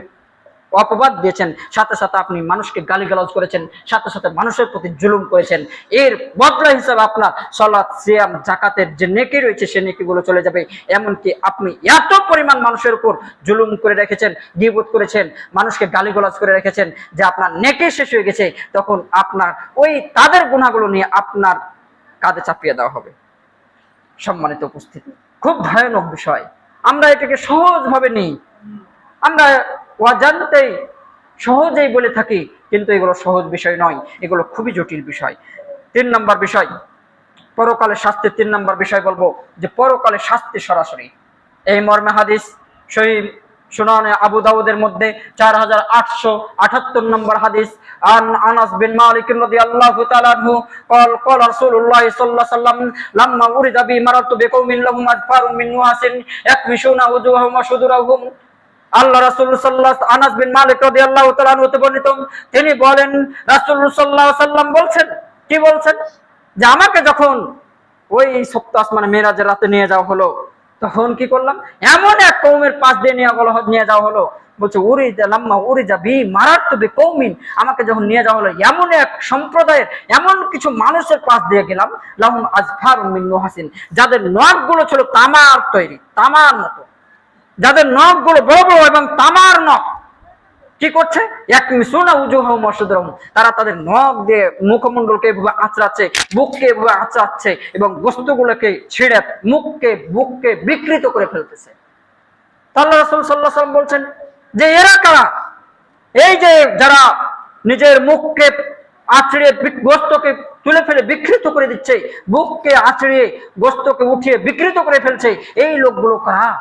S1: অপবাদ দিয়েছেন, সাথে সাথে আপনি মানুষকে গালিগালাজ করেছেন, সাথে সাথে মানুষের প্রতি জুলুম করেছেন। এর বদলা হিসাবে আপনার সালাত, সিয়াম, যাকাতের যে নেকি রয়েছে সে নেকিগুলো চলে যাবে। এমনকি আপনি এত পরিমাণ মানুষের উপর জুলুম করে রেখেছেন, গীবত করেছেন, মানুষকে গালিগালাজ করে রেখেছেন যে আপনার নেকি শেষ হয়ে গেছে। তখন আপনার ওই তাদের গুনাহগুলো নিয়ে আপনার কাঁধে চাপিয়ে দেওয়া হবে। সম্মানিত উপস্থিতি, খুব ভয়ানক বিষয়। আমরা এটাকে সহজভাবে নিই, আমরা অজান্তেই সহজেই বলে থাকি, কিন্তু এগুলো সহজ বিষয় নয়, এগুলো খুবই জটিল বিষয়। 3 নম্বর বিষয়, পরকালে শাস্তি। 3 নম্বর বিষয় বলবো যে পরকালে শাস্তি সরাসরি। এই মর্মে হাদিস সহিহ সুনানে আবু দাউদের মধ্যে 4878 নম্বর হাদিস, আন আনাস বিন মালিক রাদিয়াল্লাহু তাআলা আনহু قال قال رسول الله صلى الله عليه وسلم لما ورد بي مررت بقوم لهم أظفار من نحاس يكمشون وجوههم وصدورهم। আল্লাহ রাসূল সাল্লাল্লাহু আনাস বিন মালিক রাদিয়াল্লাহু তাআলা আনহু বর্ণিত, তিনি বলেন রাসূল সাল্লাল্লাহু আলাইহি ওয়াসাল্লাম বলছেন, কি বলছেন, যে আমাকে যখন ওই সপ্ত আসমানে মেরাজের রাতে নিয়ে যাওয়া হলো, তখন কি করলাম, এমন এক কওমের পাশ দিয়ে নিয়ে যাওয়া হলো, বলছে উরিজা লাম্মা উরিজা বি মারারতু বিকওমিন, আমাকে যখন নিয়ে যাওয়া হলো এমন এক সম্প্রদায়ের, এমন কিছু মানুষের পাশ দিয়ে গেলাম, লাহুম আজফারুম মিন নুহাসিন, যাদের নখগুলো ছিল তামার তৈরি, তামার মতো, যাদের নখগুলো বড় বড় এবং তামার নখ। কি করছে, ইয়াকমিসুনা উজুহাহুম ওয়া সুদুরহুম, তারা তাদের নখ দিয়ে মুখমণ্ডলকে এভাবে আঁচড়াচ্ছে, বুককে এভাবে আঁচড়াচ্ছে এবং বস্তুগুলোকে ছিঁড়ে বুককে বিকৃত করে ফেলতেছে। আল্লাহ রাসূল সাল্লাল্লাহু আলাইহি ওয়াসাল্লাম বলছেন যে এরা কারা, এই যে যারা নিজের মুখকে আঁচড়িয়ে গোস্তকে তুলে ফেলে বিকৃত করে দিচ্ছে, বুককে আঁচড়িয়ে গোস্তকে উঠিয়ে বিকৃত করে ফেলছে, এই লোকগুলো কারা?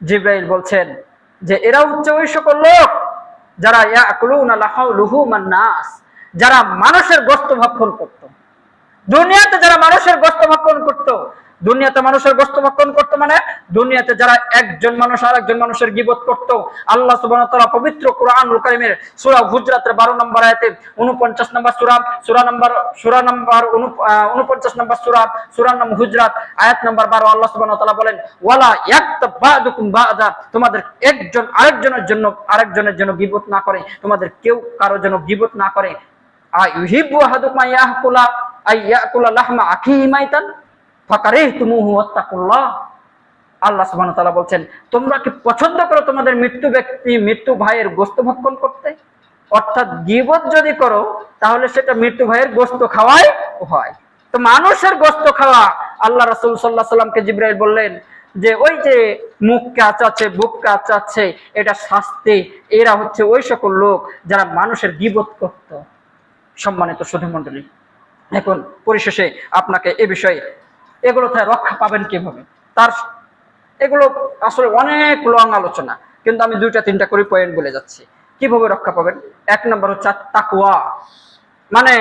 S1: জিবরাইল বলছেন যে এরা হচ্ছে ওই সকল লোক যারা ইয়াকুলুনা লাহুমান নাস, যারা মানুষের গোশত ভক্ষণ করত, দুনিয়াতে যারা মানুষের গোশত ভক্ষণ করতো, দুনিয়াতে মানুষের গোশত ভক্ষণ করতো মানে দুনিয়াতে যারা একজন মানুষ আরেকজন মানুষের গীবত করতো, আল্লাহ সুবহানাহু ওয়া তাআলা পবিত্র কোরআনুল কারীমের সূরা হুজরাতের 12 নম্বর আয়াতে 49 নম্বর সূরা নম্বর 49 নম্বর সূরা নাম হুজরাত আয়াত নম্বর 12 আল্লাহ সুবহানাহু ওয়া তাআলা বলেন, ওয়ালা ইয়াকতাব বা'দুকুম বা'দা, তোমাদের একজন আরেকজনের জন্য গীবত না করে, তোমাদের কেউ কারো জন্য গীবত না করে। আইয়ুহিব্বু আহাদুকুম আইয়াকুলা লাহমা আখিহি মাইতান ফাকারিহতুমুহু ওয়াত্তাকুল্লাহ। আল্লাহ সুবহানাহু ওয়া তাআলা বলছেন, তোমরা কি পছন্দ করো তোমাদের মৃত্যু ভাইয়ের গোশত ভক্ষণ করতে? অর্থাৎ গীবত যদি করো তাহলে সেটা মৃত্যু ভাইয়ের গোশত খাওয়াই হয়। তো মানুষের গোশত খাওয়া, আল্লাহ রাসূল সাল্লাল্লাহু আলাইহি ওয়াসাল্লামকে জিবরাইল বললেন যে ওই যে মুখকে আঁচাচ্ছে, বুককে আঁচাচ্ছে, এটা শাস্তি। এরা হচ্ছে ওই সকল লোক যারা মানুষের গীবত করত। সম্মানিত সুধীমণ্ডলী, এখন পরিশেষে আপনাকে এ বিষয়ে এগুলো থেকে রক্ষা পাবেন কিভাবে, তার এগুলো আসলে অনেক লং আলোচনা, কিন্তু আমি 2-3টা করে পয়েন্ট বলে যাচ্ছি কিভাবে রক্ষা পাবেন। 1 নম্বর হচ্ছে তাকওয়া, মানে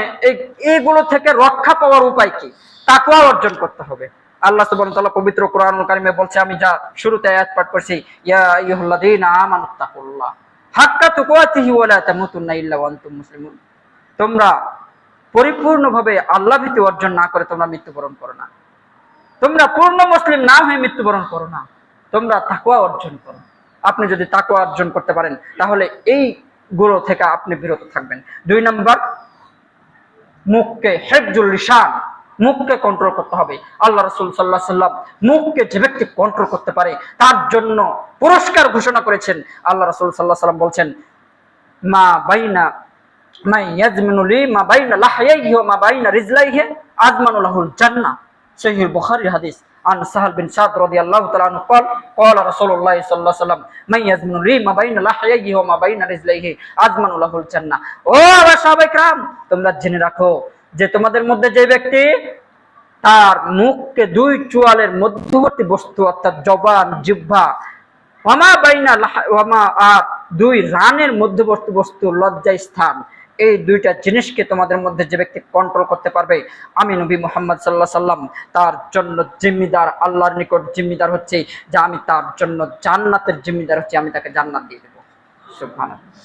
S1: এইগুলো থেকে রক্ষা পাওয়ার উপায় কি? তাকওয়া অর্জন করতে হবে। আল্লাহ সুবহানাহু ওয়া তাআলা পবিত্র কোরআনুল কারীমে বলছে, আমি যা শুরুতে আয়াত পাঠ করছি, ইয়া আইয়ুহাল্লাযীনা আমানুত্তাকুল্লাহ হাক্কা তুকাতিহি ওয়া লা তামুতুন্না ইল্লা ওয়া আনতুম মুসলিমুন। তোমরা পরিপূর্ণভাবে আল্লাহ ভীতি অর্জন না করে তোমরা মৃত্যুবরণ করো না, তোমরা পূর্ণ মুসলিম না হয়ে মৃত্যুবরণ করো না, তোমরা তাকওয়া অর্জন করো। আপনি যদি তাকওয়া অর্জন করতে পারেন তাহলে এই গুলো থেকে আপনি বিরত থাকবেন। 2 নম্বর, মুখকে হিফজুল লিসান, মুখকে কন্ট্রোল করতে হবে। আল্লাহ রাসূল সাল্লাল্লাহু আলাইহি ওয়াসাল্লাম মুখকে যে ব্যক্তি কন্ট্রোল করতে পারে তার জন্য পুরস্কার ঘোষণা করেছেন। আল্লাহ রাসূল সাল্লাল্লাহু আলাইহি ওয়াসাল্লাম বলছেন, মা বাইনা মা ইয়াজমিনু লি মা বাইনা লাহইহি ওয়া মা বাইনা রিজলাইহি আযমানু লাহুল জান্নাহ। সহিহ বুখারীর হাদিস। আন সাহাল বিন সাদ রাদিয়াল্লাহু তাআলা আনহু قال قال رسول الله صلى الله عليه وسلم من يزمن لي ما بين لحييه وما بين رجليه اضمن له الجنه। ও সাহাবায়ে کرام, তোমরা জেনে রাখো যে তোমাদের মধ্যে যে ব্যক্তি তার মুখকে 2 চোয়ালের মধ্যবর্তী বস্তু অর্থাৎ জবান, জিহ্বা, ওয়ামা বাইনা ওয়ামা 2 রানের মধ্যবর্তী বস্তু লজ্জা স্থান, এই 2টা জিনিসকে তোমাদের মধ্যে যে ব্যক্তি কন্ট্রোল করতে পারবে, আমি নবী মুহাম্মদ সাল্লাল্লাহু আলাইহি সাল্লাম তার জন্য জিম্মিদার, আল্লাহর নিকট জিম্মিদার হচ্ছে যে আমি তার জন্য জান্নাতের জিম্মিদার হচ্ছে, আমি তাকে জান্নাত দিয়ে দেব। সুবহানাল্লাহ।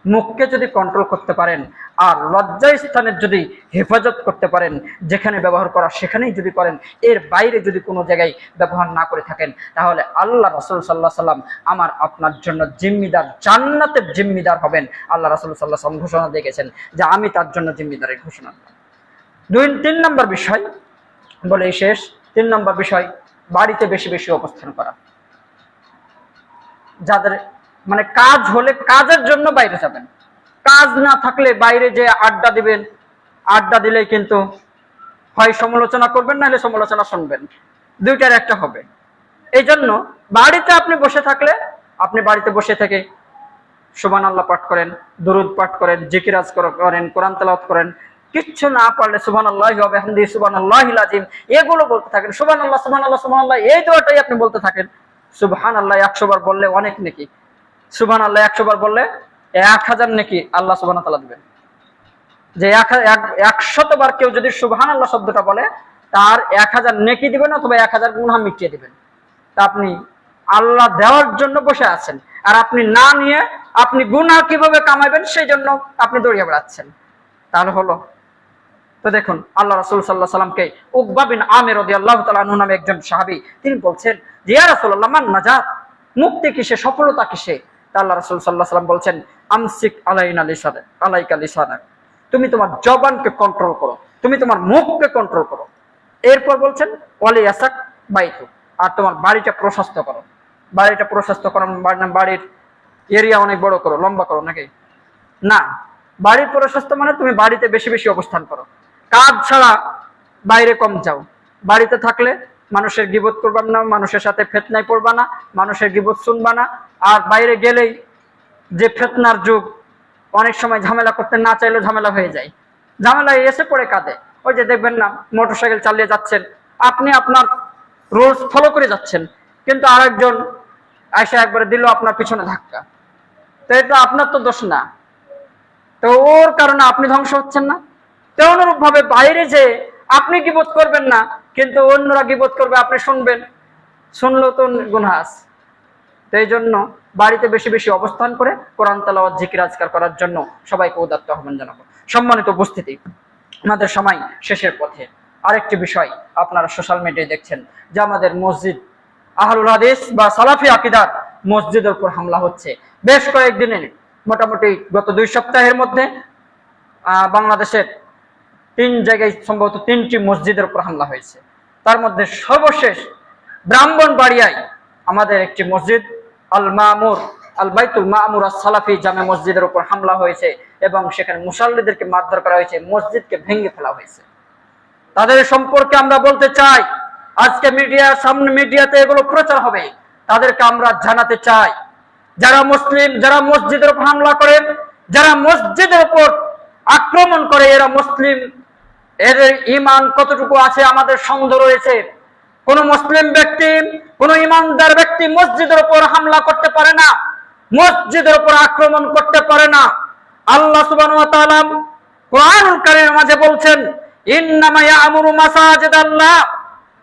S1: মুখকে যদি কন্ট্রোল করতে পারেন আর লজ্জা স্থানের যদি হেফাজত করতে পারেন, যেখানে ব্যবহার করা সেখানেই যদি করেন, এর বাইরে যদি কোনো জায়গায় ব্যবহার না করে থাকেন, তাহলে আল্লাহ রাসূল সাল্লাল্লাহু আলাইহি সাল্লাম আমার আপনার জন্য জিম্মিদার, জান্নাতের জিম্মিদার হবেন। আল্লাহ রাসূল সাল্লাল্লাহু আলাইহি সাল্লাম ঘোষণা দিয়ে গেছেন যে আমি তার জন্য জিম্মিদারের ঘোষণা দিলাম। 3 নম্বর বিষয় বলে শেষ। 3 নম্বর বিষয়, বাড়িতে বেশি বেশি অবস্থান করা। যাদের মানে কাজ হলে কাজের জন্য বাইরে যাবেন, কাজ না থাকলে বাইরে যে আড্ডা দিবেন, আড্ডা দিলেই কিন্তু হয় সমালোচনা করবেন না হলে সমালোচনা শুনবেন, 2টার একটা হবে। এই জন্য বাড়িতে আপনি বসে থাকলে আপনি বাড়িতে বসে থেকে সুবহানাল্লাহ পাঠ করেন, দরুদ পাঠ করেন, জিকিরাজ করেন, কোরআন তেলাওয়াত করেন। কিচ্ছু না পারলে সুবহানাল্লাহি ওয়া বিহামদিহি সুবহানাল্লাহিল আযীম এগুলো বলতে থাকেন। সুবহানাল্লাহ সুবহানাল্লাহ সুবহানাল্লাহ এই দোয়াটাই আপনি বলতে থাকেন। সুবহানাল্লাহ 100 বার বললে অনেক নেকি, সুবহানাল্লাহ 100 বার বললে 1000 নেকি আল্লাহ সুবহানাহু ওয়া তাআলা দিবেন। যে 100 বার কেউ যদি সুবহানাল্লাহ শব্দটা বলে তার 1000 নেকি দিবেন অথবা 1000 গুনাহ মিটিয়ে দিবেন। তা আপনি আল্লাহ দেওয়ার জন্য বসে আছেন, আর আপনি না নিয়ে আপনি গুনাহ কিভাবে কামাবেন সেই জন্য আপনি দৌড়িয়ে বেড়াচ্ছেন, তাহলে হলো? তো দেখুন, আল্লাহ রাসূল সাল্লাল্লাহু আলাইহি ওয়াসাল্লামকে উকবা বিন আমির রাদিয়াল্লাহু তাআলা আনহু নামে একজন সাহাবী, তিনি বলছেন যে ইয়া রাসূলুল্লাহ, মান নাজাত, মুক্তি কিসে, সফলতা কিসে? তা আল্লাহ রাসূল সাল্লাল্লাহু আলাইহি ওয়াসাল্লাম বলছেন, আমসিক আলাইকা লিসানাক, তুমি তোমার জবানকে কন্ট্রোল করো, তুমি তোমার মুখকে কন্ট্রোল করো। এরপর বলছেন ওয়ালি ইয়াসাক বাইতু, আর তোমার বাড়িটা প্রশস্ত করো। বাড়িটা প্রশস্ত করো বাড়ির এরিয়া অনেক বড় করো, লম্বা করো নাকি? না, বাড়ির প্রশস্ত মানে তুমি বাড়িতে বেশি বেশি অবস্থান করো, কাজ ছাড়া বাইরে কম যাও। বাড়িতে থাকলে মানুষের গীবত করবা না, মানুষের সাথে ফিতনায় পড়বা না, মানুষের গীবত শুনবা না। আর বাইরে গেলেই যে ফিতনার যুগ, অনেক সময় ঝামেলা করতে না চাইলেও ঝামেলা হয়ে যায়, ঝামেলায় এসে পড়ে কাঁদে। ওই যে দেখবেন না, মোটরসাইকেল চালিয়ে যাচ্ছেন, আপনি আপনার রুলস ফলো করে যাচ্ছেন, কিন্তু আরেকজন আয়সা একবারে দিল আপনার পিছনে ধাক্কা, তো এটা আপনার তো দোষ না, তো ওর কারণে আপনি ধ্বংস হচ্ছেন না? তো অনুরূপ ভাবে বাইরে যে আপনি গীবত করবেন না, কিন্তু অন্যরা গীবত করবে, আপনি শুনবেন, শুনলেও তো গুনাহ আছে। তো এই জন্য বাড়িতে বেশি বেশি অবস্থান করে কোরআন তেলাওয়াত, জিকির আজকার করার জন্য সবাইকে উদাত্ত আহ্বান জানাবো। সম্মানিত উপস্থিতি, আমাদের সময় শেষের পথে। আরেকটি বিষয়, আপনারা সোশ্যাল মিডিয়ায় দেখছেন যে আমাদের মসজিদ, আহলুল হাদিস বা সালাফি আকীদার মসজিদের উপর হামলা হচ্ছে। বেশ কয়েকদিনে, মোটামুটি গত 2 সপ্তাহের মধ্যে বাংলাদেশের 3 জায়গায় সম্ভবত 3টি মসজিদের উপর হামলা হয়েছে। তার মধ্যে সর্বশেষ ব্রাহ্মণবাড়িয়ায় আমাদের একটি মসজিদ আল মামুর, আল বাইতুল মামুর সালাফি জামে মসজিদের উপর হামলা হয়েছে এবং সেখানে মুসাল্লিদেরকে মারধর করা হয়েছে, মসজিদকে ভেঙে ফেলা হয়েছে। তাদের সম্পর্কে আমরা বলতে চাই, আজকে মিডিয়ার সামনে, মিডিয়াতে এগুলো প্রচার হবে, তাদেরকে আমরা জানাতে চাই, যারা মুসলিম, যারা মসজিদের উপর হামলা করেন, যারা মসজিদের উপর আক্রমণ করে, এরা মুসলিম, এদের ঈমান কতটুকু আছে আমাদের সন্দেহ রয়েছে। কোন মুসলিম ব্যক্তি, কোন ঈমানদার ব্যক্তি মসজিদের উপর হামলা করতে পারে না, মসজিদের উপর আক্রমণ করতে পারে না। আল্লাহ সুবহানাহু ওয়া তাআলা কোরআনুল কারীমের মাঝে বলছেন, ইন্নামা ইয়া'মুরু মাসাজিদাল্লাহ,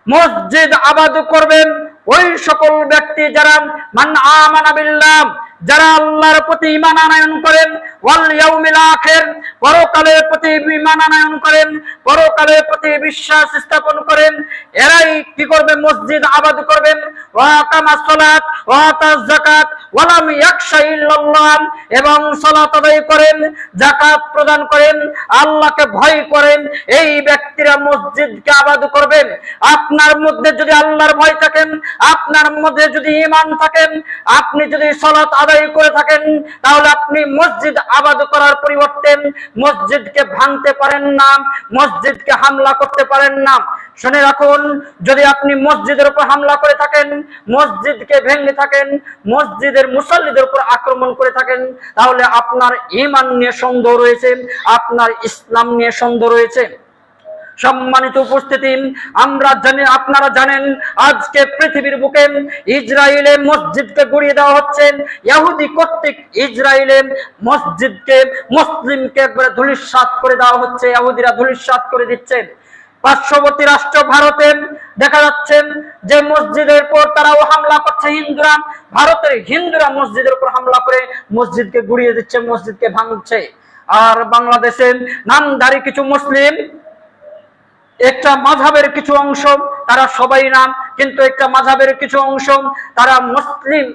S1: মসজিদ আবাদ করবেন ওই সকল ব্যক্তি যারা মান আমানা বিল্লাহ, যারা আল্লাহর প্রতি ঈমান আনয়ন করেন, ওয়াল ইয়াউমিল আখির, পরকালের প্রতি ঈমান আনয়ন করেন, পরকালের প্রতি বিশ্বাস স্থাপন করেন, এরাই কি করবে? মসজিদ আবাদ করবেন। ওয়া আকামাস সালাত ওয়া আতাজ যাকাত ওয়া লাম ইয়াখশা ইল্লাল্লাহ, এবং সালাত আদায় করেন, যাকাত প্রদান করেন, আল্লাহকে ভয় করেন, এই ব্যক্তিরা মসজিদকে আবাদ করবেন। আপনার মধ্যে যদি আল্লাহর ভয় থাকেন, আপনার মধ্যে যদি ঈমান থাকেন, আপনি যদি সালাত আদায় করে থাকেন, তাহলে আপনি মসজিদ আবাদ করার পরিবর্তে মসজিদকে ভাঙতে পারেন না, মসজিদকে হামলা করতে পারেন না। শুনে রাখুন, যদি আপনি মসজিদের উপর হামলা করে থাকেন, মসজিদকে ভেঙে থাকেন, মসজিদের মুসল্লিদের উপর আক্রমণ করে থাকেন, তাহলে আপনার ঈমান নিয়ে সন্দেহ রয়েছে, আপনার ইসলাম নিয়ে সন্দেহ রয়েছে। সম্মানিত উপস্থিতি, আমরা জানি, আপনারা জানেন, আজকে পৃথিবীর বুকে ইসরায়েলে মসজিদকে গুড়িয়ে দেওয়া হচ্ছে। ইহুদি কর্তৃক ইসরায়েলে মসজিদকে, মুসলিমকে একবারে ধূলিসাৎ করে দেওয়া হচ্ছে, ইহুদিরা ধূলিসাৎ করে দিচ্ছে। পার্শ্ববর্তী রাষ্ট্র ভারতে দেখা যাচ্ছে যে মসজিদের উপর তারাও হামলা করছে, হিন্দুরা, ভারতের হিন্দুরা মসজিদের উপর হামলা করে মসজিদকে গুড়িয়ে দিচ্ছে, মসজিদকে ভাঙছে। আর বাংলাদেশের নামধারী কিছু মুসলিম, একটা মাযহাবের কিছু অংশ, তারা সবাই নাম, কিন্তু একটা মাযহাবের কিছু অংশ, তারা মুসলিম,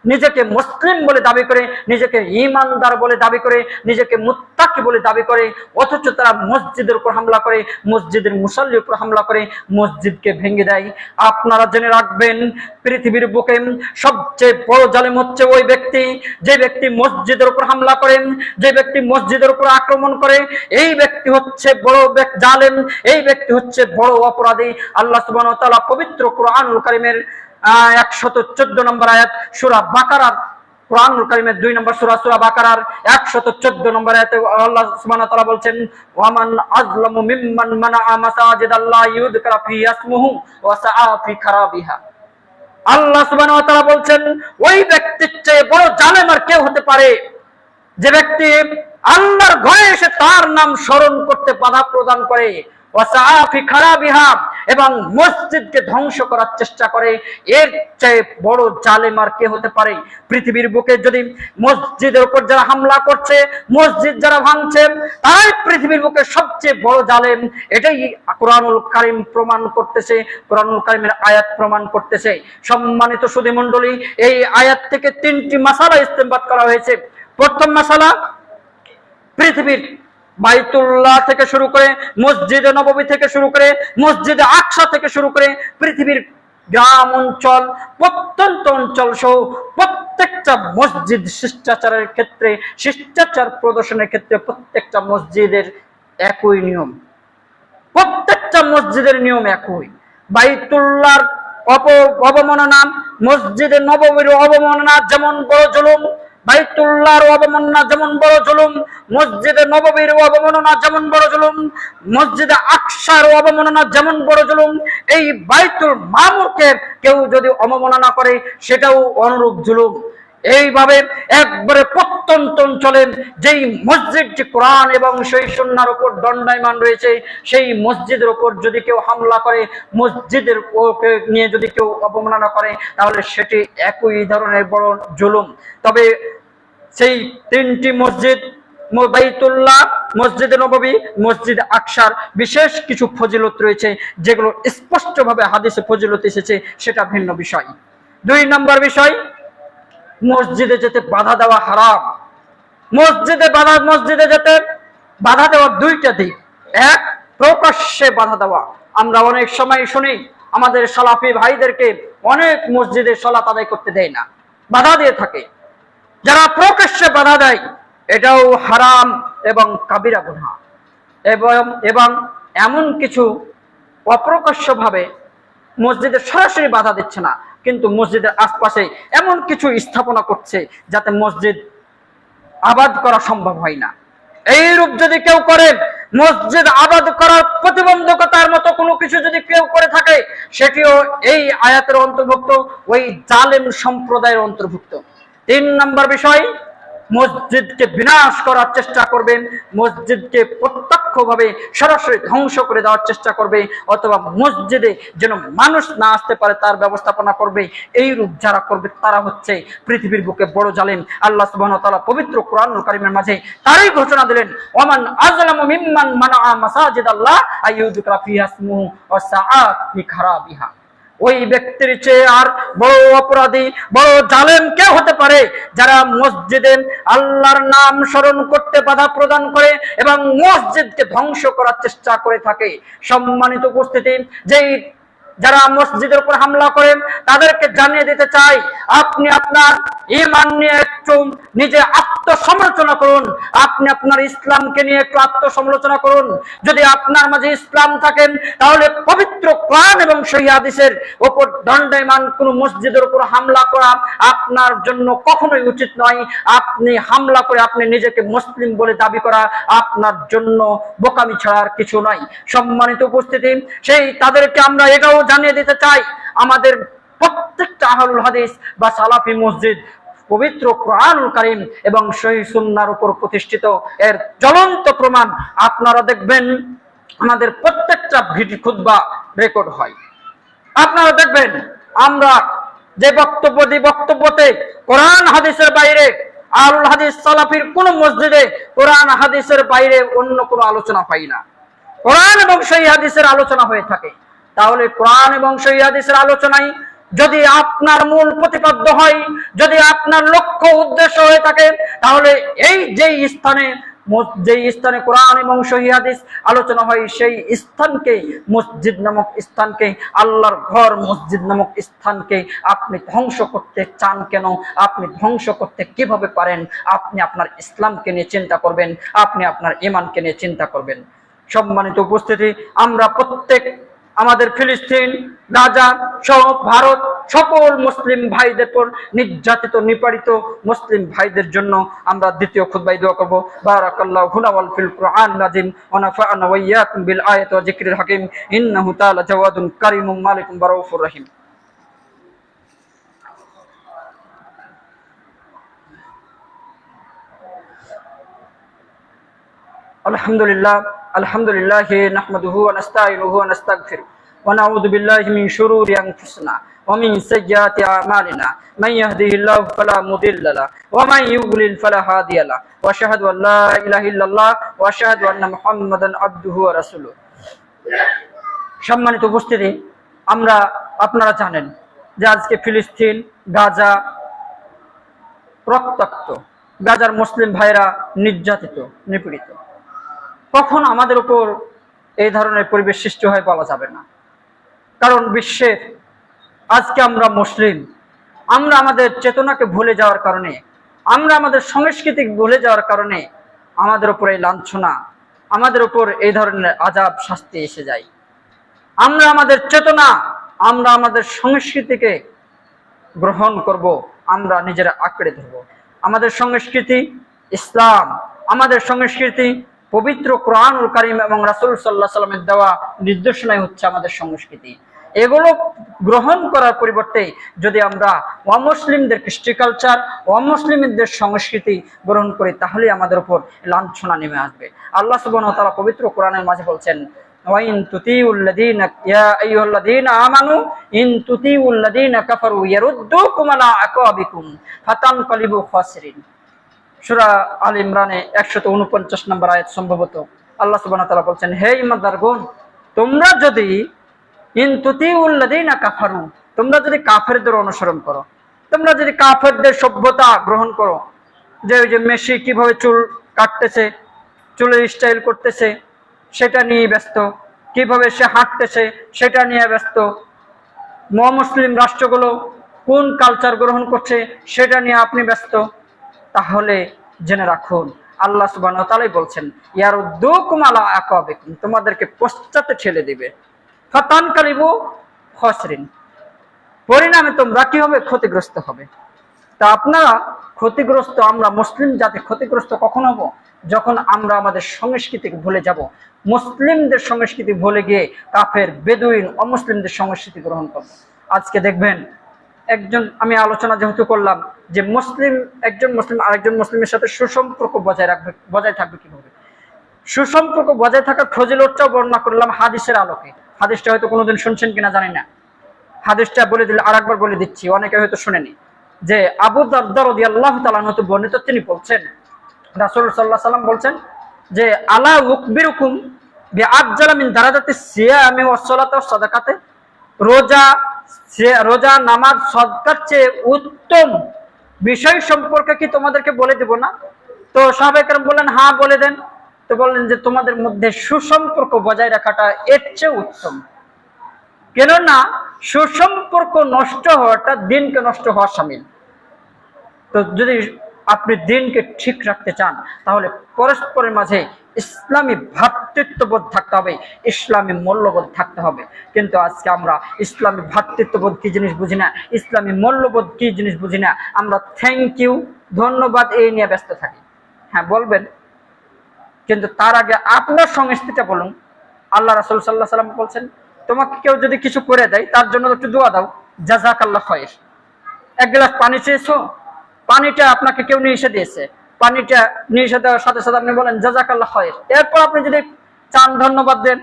S1: নিজেকে মুসলিম বলে দাবি করে, নিজেকে ঈমানদার বলে দাবি করে, নিজেকে মুত্তাকি বলে দাবি করে, অথচ তারা মসজিদের উপর হামলা করে, মসজিদের মুসল্লির উপর হামলা করে, মসজিদকে ভেঙে দেয়। আপনারা জেনে রাখবেন, পৃথিবীর বুকে সবচেয়ে বড় জালেম হচ্ছে ওই ব্যক্তি, যে ব্যক্তি মসজিদের উপর হামলা করেন, যে ব্যক্তি মসজিদের উপর আক্রমণ করে, এই ব্যক্তি হচ্ছে বড় জালেম, এই ব্যক্তি হচ্ছে বড় অপরাধী। আল্লাহ সুবহানাহু ওয়া তাআলা পবিত্র কুরআনুল কারীমের 114 নম্বর আয়াত সূরা বাকারার, কুরআনুল কারীমের 2 নম্বর সূরা বাকারার 114 নম্বর আয়াতে আল্লাহ সুবহানাহু ওয়া তাআলা বলছেন, ওয়ামান আযলামু মিম্মান মানাআ মাসাজিদাল্লাহি ইউযকারা ফি ইসমুহু ওয়া সাআ ফি খারাবিহা। আল্লাহ সুবহানাহু ওয়া তাআলা বলছেন, ওই ব্যক্তির চেয়ে বড় জালেম আর কেউ হতে পারে যে ব্যক্তি আল্লাহর ঘরে এসে তার নাম স্মরণ করতে বাধা প্রদান করে, এবং মসজিদকে ধ্বংস করার চেষ্টা করে। এর চেয়ে বড় জালেম আর কে হতে পারে? পৃথিবীর বুকে যদি মসজিদের উপর যারা হামলা করছে, মসজিদ যারা ভাঙছে, তারাই পৃথিবীর বুকে সবচেয়ে বড় জালেম। এটাই কুরআনুল কারীম প্রমাণ করতেছে, কুরআনুল কারীমের আয়াত প্রমাণ করতেছে। সম্মানিত সুধী মণ্ডলী, এই আয়াত থেকে 3টি মাসালা ইস্তেমবাদ করা হয়েছে। প্রথম মাসালা, পৃথিবীর বাইতুল্লাহ থেকে শুরু করে, মসজিদে নববী থেকে শুরু করে, মসজিদে আকসা থেকে শুরু করে, পৃথিবীর গ্রাম অঞ্চল, প্রত্যন্ত অঞ্চল সহ প্রত্যেকটা মসজিদ শিষ্টাচারের ক্ষেত্রে, শিষ্টাচার প্রদর্শনের ক্ষেত্রে প্রত্যেকটা মসজিদের একই নিয়ম, প্রত্যেকটা মসজিদের নিয়ম একই। বাইতুল্লাহর অবমাননা, মসজিদে নববীর অবমাননা যেমন বড় জুলুম, বাইতুল্লাহর অবমাননা যেমন বড় জুলুম, মসজিদে নববীর অবমাননা যেমন বড় জুলুম, মসজিদে আকসার অবমাননা যেমন বড় জুলুম, এই বাইতুল মামুরকে কেউ যদি অবমাননা করে সেটাও অনুরূপ জুলুম। এইভাবে একবারে প্রত্যন্ত অঞ্চলে যেই মসজিদটি কোরআন এবং সেই সুন্নাহর উপর দণ্ডায়মান রয়েছে, সেই মসজিদের উপর যদি কেউ হামলা করে, মসজিদের নিয়ে যদি কেউ অবমাননা করে, তাহলে সেটি একই ধরনের বড় জুলুম। তবে সেই তিনটি মসজিদ, বাইতুল্লাহ, মসজিদে নববী, মসজিদ আকসার বিশেষ কিছু ফজিলত রয়েছে, যেগুলো স্পষ্টভাবে হাদিসে ফজিলত এসেছে, সেটা ভিন্ন বিষয়। 2 নম্বর বিষয়, মসজিদে যেতে বাধা দেওয়া হারাম। মসজিদে যেতে বাধা দেওয়ার 2টা দিক। এক, প্রকাশ্যে বাধা দেওয়া। আমরা অনেক সময় শুনি আমাদের সালাফি ভাইদেরকে অনেক মসজিদে সালাত আদায় করতে দেয় না, বাধা দিয়ে থাকে। যারা প্রকাশ্যে বাধা দেয় এটাও হারাম এবং কাবিরা গুনাহ। এবং এমন কিছু অপ্রকাশ্যভাবে মসজিদের সরাসরি বাধা দিচ্ছে না, কিন্তু মসজিদের আশপাশে এমন কিছু স্থাপনা করছে যাতে মসজিদ আবাদ করা সম্ভব হয় না। এইরূপ যদি কেউ করে, মসজিদ আবাদ করার প্রতিবন্ধকতার মতো কোনো কিছু যদি কেউ করে থাকে, সেটিও এই আয়াতের অন্তর্ভুক্ত, ওই জালেম সম্প্রদায়ের অন্তর্ভুক্ত। 3 নম্বর বিষয়, মসজিদকে বিনাশ করার চেষ্টা করবেন, মসজিদকে প্রত্যক্ষভাবে সরাসরি ধ্বংস করে দেওয়ার চেষ্টা করবে, অথবা মসজিদে যেন মানুষ না আসতে পারে তার ব্যবস্থাপনা করবে। এই রূপ যারা করবে তারা হচ্ছে পৃথিবীর বুকে বড় জালিম। আল্লাহ সুবহানাহু ওয়া তাআলা পবিত্র কোরআনুল কারীমের মাঝে তারই ঘোষণা দিলেন, ওয়ামান আযলামু মিম্মান মানাআ মাসাজিদাল্লাহ আইয়ুযকারা ফিহা ইসমুহু ওয়া সাআ ফি খারাবিহা। ওই ব্যক্তির চেয়ে আর বড় অপরাধী, বড় জালেম কে হতে পারে যারা মসজিদে আল্লাহর নাম স্মরণ করতে বাধা প্রদান করে এবং মসজিদকে ধ্বংস করার চেষ্টা করে থাকে। সম্মানিত উপস্থিতি, যেই যারা মসজিদের উপর হামলা করেন তাদেরকে জানিয়ে দিতে চাই, আপনি আপনার ঈমান নিয়ে একটু নিজে আত্মসমালোচনা করুন, আপনি আপনার ইসলামকে নিয়ে একটু আত্মসমালোচনা করুন। যদি আপনার মাঝে ইসলাম থাকেন, তাহলে পবিত্র কোরআন এবং সহিহ হাদিসের উপর দণ্ডায়মান কোন মসজিদের উপর হামলা করা আপনার জন্য কখনোই উচিত নয়। আপনি হামলা করে আপনি নিজেকে মুসলিম বলে দাবি করা আপনার জন্য বোকামি ছাড়া আর কিছু নয়। সম্মানিত উপস্থিতি, সেই তাদেরকে আমরা এটাও জানিয়ে দিতে চাই, আমাদের প্রত্যেকটা আহলুল হাদিস বা সালাফি মসজিদ পবিত্র কোরআনুল কারীম এবং সহিহ সুন্নাহর উপর প্রতিষ্ঠিত। এর জ্বলন্ত প্রমাণ আপনারা দেখবেন আমাদের প্রত্যেকটা ভিডিও খুতবা রেকর্ড হয়। আপনারা দেখবেন আমরা যে বক্তব্য দিই, বক্তব্যতে কোরআন হাদিসের বাইরে, আহলুল হাদিস সালাফির কোন মসজিদে কোরআন হাদিসের বাইরে অন্য কোনো আলোচনা পাই না। কোরআন এবং সহিহ হাদিসের আলোচনা হয়ে থাকে। তাহলে কোরআন এবং সহিহ হাদিসের আলোচনায় যদি আপনার মূল প্রতিপাদ্য হয়, যদি আপনার লক্ষ্য উদ্দেশ্য হয়ে থাকে, তাহলে এই যেই স্থানে কোরআন এবং সহিহ হাদিস আলোচনা হয়, সেই স্থানকে, মসজিদ নামক স্থানকে, আল্লাহর ঘর মসজিদ নামক স্থানকে আপনি ধ্বংস করতে চান কেন? আপনি ধ্বংস করতে কিভাবে পারেন? আপনি আপনার ইসলামকে নিয়ে চিন্তা করবেন, আপনি আপনার ঈমানকে নিয়ে চিন্তা করবেন। সম্মানিত উপস্থিতি, আমরা প্রত্যেক আমাদের ফিলিস্তিন, গাজা সহ ভারত সকল মুসলিম ভাইদের পর নির্যাতিত নিপীড়িত মুসলিম ভাইদের জন্য আমরা দ্বিতীয় খুতবায় দোয়া করব। বারাকাল্লাহু হুনা ওয়াল ফিল কুরআনিল আযীম ওয়া নাফা'না ওয়া ইয়্যাকুম বিল আয়াতি ওয়া যিকরিল হাকীম ইন্নাহু তাআলা জাওয়াদুন কারীমুম মালিকুম রাউফুর রহিম। আলহামদুলিল্লাহ নাহমাদুহু ওয়া নাস্তাঈনুহু ওয়া নাস্তাগফিরুহ ওয়া নাউযু বিল্লাহি মিন শুরুরি আনফুসিনা ওয়া মিন সাইয়্যাতি আ'মালিনা মান ইয়াহদিহিল্লাহু ফালা মুদিল্লা লাহু ওয়া মান ইউদ্লিল ফালা হাদিয়া লাহু ওয়া আশহাদু আল লা ইলাহা ইল্লাল্লাহ ওয়া আশহাদু আন্না মুহাম্মাদান আবদুহু ওয়া রাসূলুহু। সম্মানিত উপস্থিতি, আপনারা জানেন যে আজকে ফিলিস্তিন, গাজা রক্তাক্ত, গাজার মুসলিম ভাইরা নির্যাতিত, নিপীড়িত। কখন আমাদের উপর এই ধরনের পরিবেশ সৃষ্টি হয় বলা যাবে না, কারণ বিশ্বের আজকে আমরা মুসলিম, আমরা আমাদের চেতনাকে ভুলে যাওয়ার কারণে, আমরা আমাদের সংস্কৃতি ভুলে যাওয়ার কারণে আমাদের উপর এই লাঞ্ছনা, আমাদের উপর এই ধরনের আযাব শাস্তি এসে যায়। আমরা আমাদের চেতনা, আমরা আমাদের সংস্কৃতিকে গ্রহণ করব, আমরা নিজেরা আঁকড়ে ধরব। আমাদের সংস্কৃতি ইসলাম, আমাদের সংস্কৃতি পবিত্র কোরআনুল কারীম এবং রাসূল সাল্লাল্লাহু আলাইহি ওয়াসাল্লামের দেওয়া নির্দেশনাই হচ্ছে আমাদের সংস্কৃতি। এগুলো গ্রহণ করার পরিবর্তে যদি আমরা অমুসলিমদের কৃষ্টি কালচার, অমুসলিমদের সংস্কৃতি গ্রহণ করি, তাহলে আমাদের উপর লাঞ্ছনা নেমে আসবে। আল্লাহ সুবহানাহু ওয়া তাআলা পবিত্র কোরআনের মাঝে বলছেন, ওয়াইন তুতিউল্লাযীনা ইয়া আইয়ুহাল্লাযীনা আমানু ইন তুতিউল্লাযীনা কাফারু ইয়ারুদ্দুকুম আলা আকাবিকুম ফাতানকালিবু খাসিরিন। সূরা আল ইমরানে 149 নম্বর আয়াত সম্ভবত। আল্লাহ সুবহানাহু ওয়া তাআলা বলছেন, হে ঈমানদারগণ, তোমরা যদি ইন তুতিউল্লাযীনা কাফারু, তোমরা যদি কাফেরদের অনুসরণ করো, তোমরা যদি কাফেরদের সভ্যতা গ্রহণ করো, যে ওই যে মেসি কিভাবে চুল কাটতেছে, চুলের স্টাইল করতেছে সেটা নিয়ে ব্যস্ত, কিভাবে সে হাঁটতেছে সেটা নিয়ে ব্যস্ত, মুসলিম রাষ্ট্রগুলো কোন কালচার গ্রহণ করছে সেটা নিয়ে আপনি ব্যস্ত, তাহলে জেনে রাখুন আল্লাহ সুবহানাহু ওয়া তাআলাই বলছেন, ইয়ারুদ্দুকুম আলা আকাবিকুম, তোমাদেরকে পশ্চাতে ঠেলে দিবে, ফাতানকালিবু খাসিরিন, পরিণামে তোমরা কি হবে? ক্ষতিগ্রস্ত হবে। তা আপনারা ক্ষতিগ্রস্ত, আমরা মুসলিম জাতি ক্ষতিগ্রস্ত কখন হব? যখন আমরা আমাদের সংস্কৃতিকে ভুলে যাব, মুসলিমদের সংস্কৃতি ভুলে গিয়ে কাফের, বেদুইন, অমুসলিমদের সংস্কৃতি গ্রহণ করব। আজকে দেখবেন একজন, আমি আলোচনা যেহেতু করলাম যে মুসলিম, একজন মুসলিম আরেকজন মুসলিমের সাথে সুসম্পর্ক বজায় থাকবে কিভাবে, সুসম্পর্ক বজায় থাকার ফজিলতটাও বর্ণনা করলাম হাদিসের আলোকে। হাদিসটা হয়তো কোনোদিন শুনছেন কিনা জানি না, হাদিসটা বলে দিলে আরেকবার বলে দিচ্ছি, অনেকে হয়তো শুনেনি। যে আবু দারদা রাদিয়াল্লাহু তাআলা আনহু বর্ণিত, তিনি বলছেন, রাসূল সাল্লাল্লাহু আলাইহি ওয়াসাল্লাম বলছেন যে, আলা উকবিরুকুম বিআফজালা মিন দারাজাতিস সিয়ামি ওয়াস সালাতি ওয়াস সাদাকাতে, রোজা, নামাজ, সদকার চেয়ে উত্তম বিষয় সম্পর্কে কি তোমাদেরকে বলে দেব না? তো সাহাবায়ে কেরাম বললেন, হ্যাঁ বলে দেন। তো বললেন যে, তোমাদের মধ্যে সুসম্পর্ক বজায় রাখাটা এর চেয়ে উত্তম, কেননা সুসম্পর্ক নষ্ট হওয়াটা দিনকে নষ্ট হওয়ার শামিল। তো যদি আপনি দিনকে ঠিক রাখতে চান, তাহলে পরস্পরের মাঝে ইসলামী ভ্রাতৃত্ববোধ থাকতে হবে, ইসলামী মূল্যবোধ থাকতে হবে। কিন্তু আজকে আমরা ইসলামী ভ্রাতৃত্ববোধ কি জিনিস বুঝি না, ইসলামী মূল্যবোধ কি জিনিস বুঝি না। আমরা থ্যাংক ইউ, ধন্যবাদ এই নিয়ে ব্যস্ত থাকি। হ্যাঁ বলবেন, কিন্তু তার আগে আপনার সংস্কৃতিটা বলুন। আল্লাহ রাসূল সাল্লাল্লাহু আলাইহি ওয়াসাল্লাম বলছেন, তোমাকে কেউ যদি কিছু করে দেয়, তার জন্য একটু দোয়া দাও, জাযাকাল্লাহু খায়র। এক গ্লাস পানি চেয়েছো, পানিটা আপনাকে কেউ নিয়ে এসে দিয়েছে, পানিটা নিয়ে এসে দেওয়ার সাথে সাথে আপনি বলেন জাযাকাল্লাহু খায়র। এরপর আপনি যদি চান ধন্যবাদ দেন,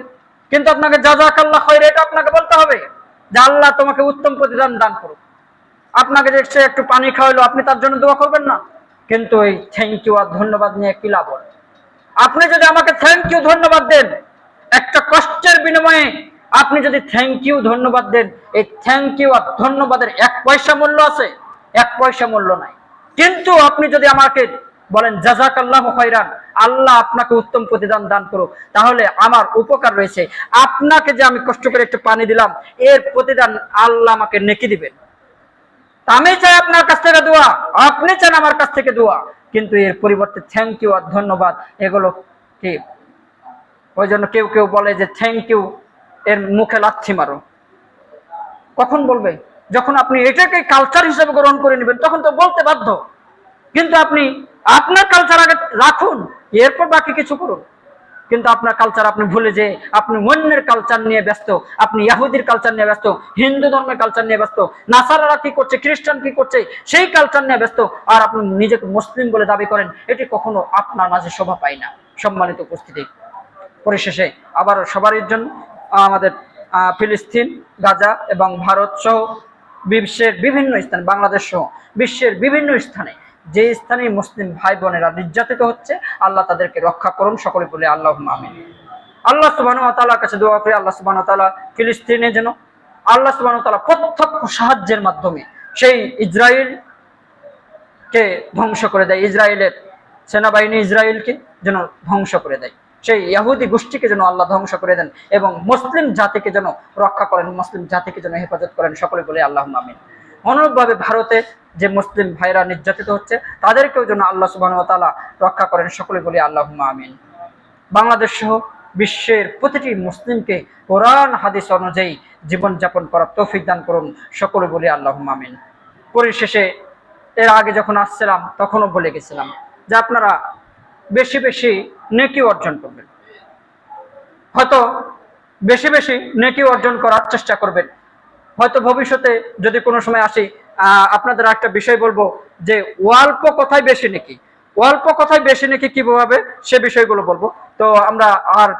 S1: কিন্তু আপনাকে জাযাকাল্লাহু খায়র এটা আপনাকে বলতে হবে যে আল্লাহ তোমাকে উত্তম প্রতিদান দান করুক। আপনাকে যে সে একটু পানি খাওয়াইলো, আপনি তার জন্য দোয়া করবেন না? কিন্তু এই থ্যাংক ইউ আর ধন্যবাদ নিয়ে কি লাভ? আপনি যদি আমাকে থ্যাংক ইউ ধন্যবাদ দেন, একটা কষ্টের বিনিময়ে আপনি যদি থ্যাংক ইউ ধন্যবাদ দেন, এই থ্যাংক ইউ আর ধন্যবাদের 1 পয়সা মূল্য আছে? 1 পয়সা মূল্য নাই। কিন্তু আপনি যদি আমাকে বলেন জাযাকাল্লাহু খায়রান, আল্লাহ আপনাকে উত্তম প্রতিদান দান করুক, তাহলে আমার উপকার রয়েছে। আপনাকে যে আমি কষ্ট করে একটু পানি দিলাম, এর প্রতিদান আল্লাহ আমাকে নেকি দিবেন। আমি চাই আপনার কাছ থেকে দোয়া, আপনি চান আমার কাছ থেকে দোয়া, কিন্তু এর পরিবর্তে থ্যাংক ইউ আর ধন্যবাদ এগুলো কি? ওই জন্য কেউ কেউ বলে যে থ্যাংক ইউ এর মুখে লাথি মারো। কখন বলবে? যখন আপনি এটাকে কালচার হিসেবে গ্রহণ করে নেবেন, তখন তো বলতে বাধ্য। কিন্তু আপনি আপনার কালচার আগে রাখুন, এরপর বাকি কিছু করুন। কিন্তু আপনার কালচার আপনি ভুলে যে আপনি অন্যের কালচার নিয়ে ব্যস্ত, আপনি ইহুদির কালচার নিয়ে ব্যস্ত, হিন্দু ধর্মের কালচার নিয়ে ব্যস্ত, নাসারারা কি করছে, খ্রিস্টান কি করছে সেই কালচার নিয়ে ব্যস্ত, আর আপনি নিজেকে মুসলিম বলে দাবি করেন। এটি কখনো আপনার মাঝে শোভা পায় না। সম্মানিত উপস্থিতি, পরিশেষে আবার সবারই জন্য আমাদের ফিলিস্তিন, গাজা এবং ভারত সহ বিশ্বের বিভিন্ন স্থানে, বাংলাদেশ সহ বিশ্বের বিভিন্ন স্থানে যে স্থানে মুসলিম ভাই বোনেরা নির্যাতিত হচ্ছে, আল্লাহ তাদেরকে রক্ষা করুন, সকলে বলে আল্লাহুম্মা আমিন। আল্লাহ সুবহানাহু ওয়া তাআলার কাছে দোয়া করি, আল্লাহ সুবহানাহু ওয়া তাআলা ফিলিস্তিনে যেন আল্লাহ সুবহানাহু ওয়া তাআলা প্রত্যক্ষ সাহায্যের মাধ্যমে সেই ইসরায়েলকে ধ্বংস করে দেয়, ইসরায়েলের সেনাবাহিনী ইসরায়েলকে যেন ধ্বংস করে দেয়, সেই ইহুদি গোষ্ঠীকে যেন আল্লাহ ধ্বংস করে দেন এবং মুসলিম জাতিকে যেন রক্ষা করেন, মুসলিম জাতিকে যেন হেফাজত করেন, সকলে বলে আল্লাহুম্মা আমিন। অনুরূপভাবে ভারতে যে মুসলিম ভাইরা নির্যাতিত হচ্ছে, তাদেরকেও যেন আল্লাহ সুবহানাহু ওয়া তাআলা রক্ষা করেন, সকলে বলে আল্লাহুম্মা আমিন। বাংলাদেশ সহ বিশ্বের প্রতিটি মুসলিমকে কোরআন হাদিস অনুযায়ী জীবনযাপন করার তৌফিক দান করুন, সকলে বলে আল্লাহুম্মা আমিন। পরিশেষে এর আগে যখন আসছিলাম তখনও বলে গেছিলাম যে আপনারা বেশি বেশি নেকি অর্জন করবেন। হয়তো বেশি বেশি নেকি অর্জন করার চেষ্টা করবেন। হয়তো ভবিষ্যতে যদি কোনো সময় আসি, আপনাদের একটা বিষয় বলবো যে অল্প কথায় বেশি নেকি, অল্প কথায় বেশি নেকি কিভাবে সে বিষয়গুলো বলবো। তো আমরা আর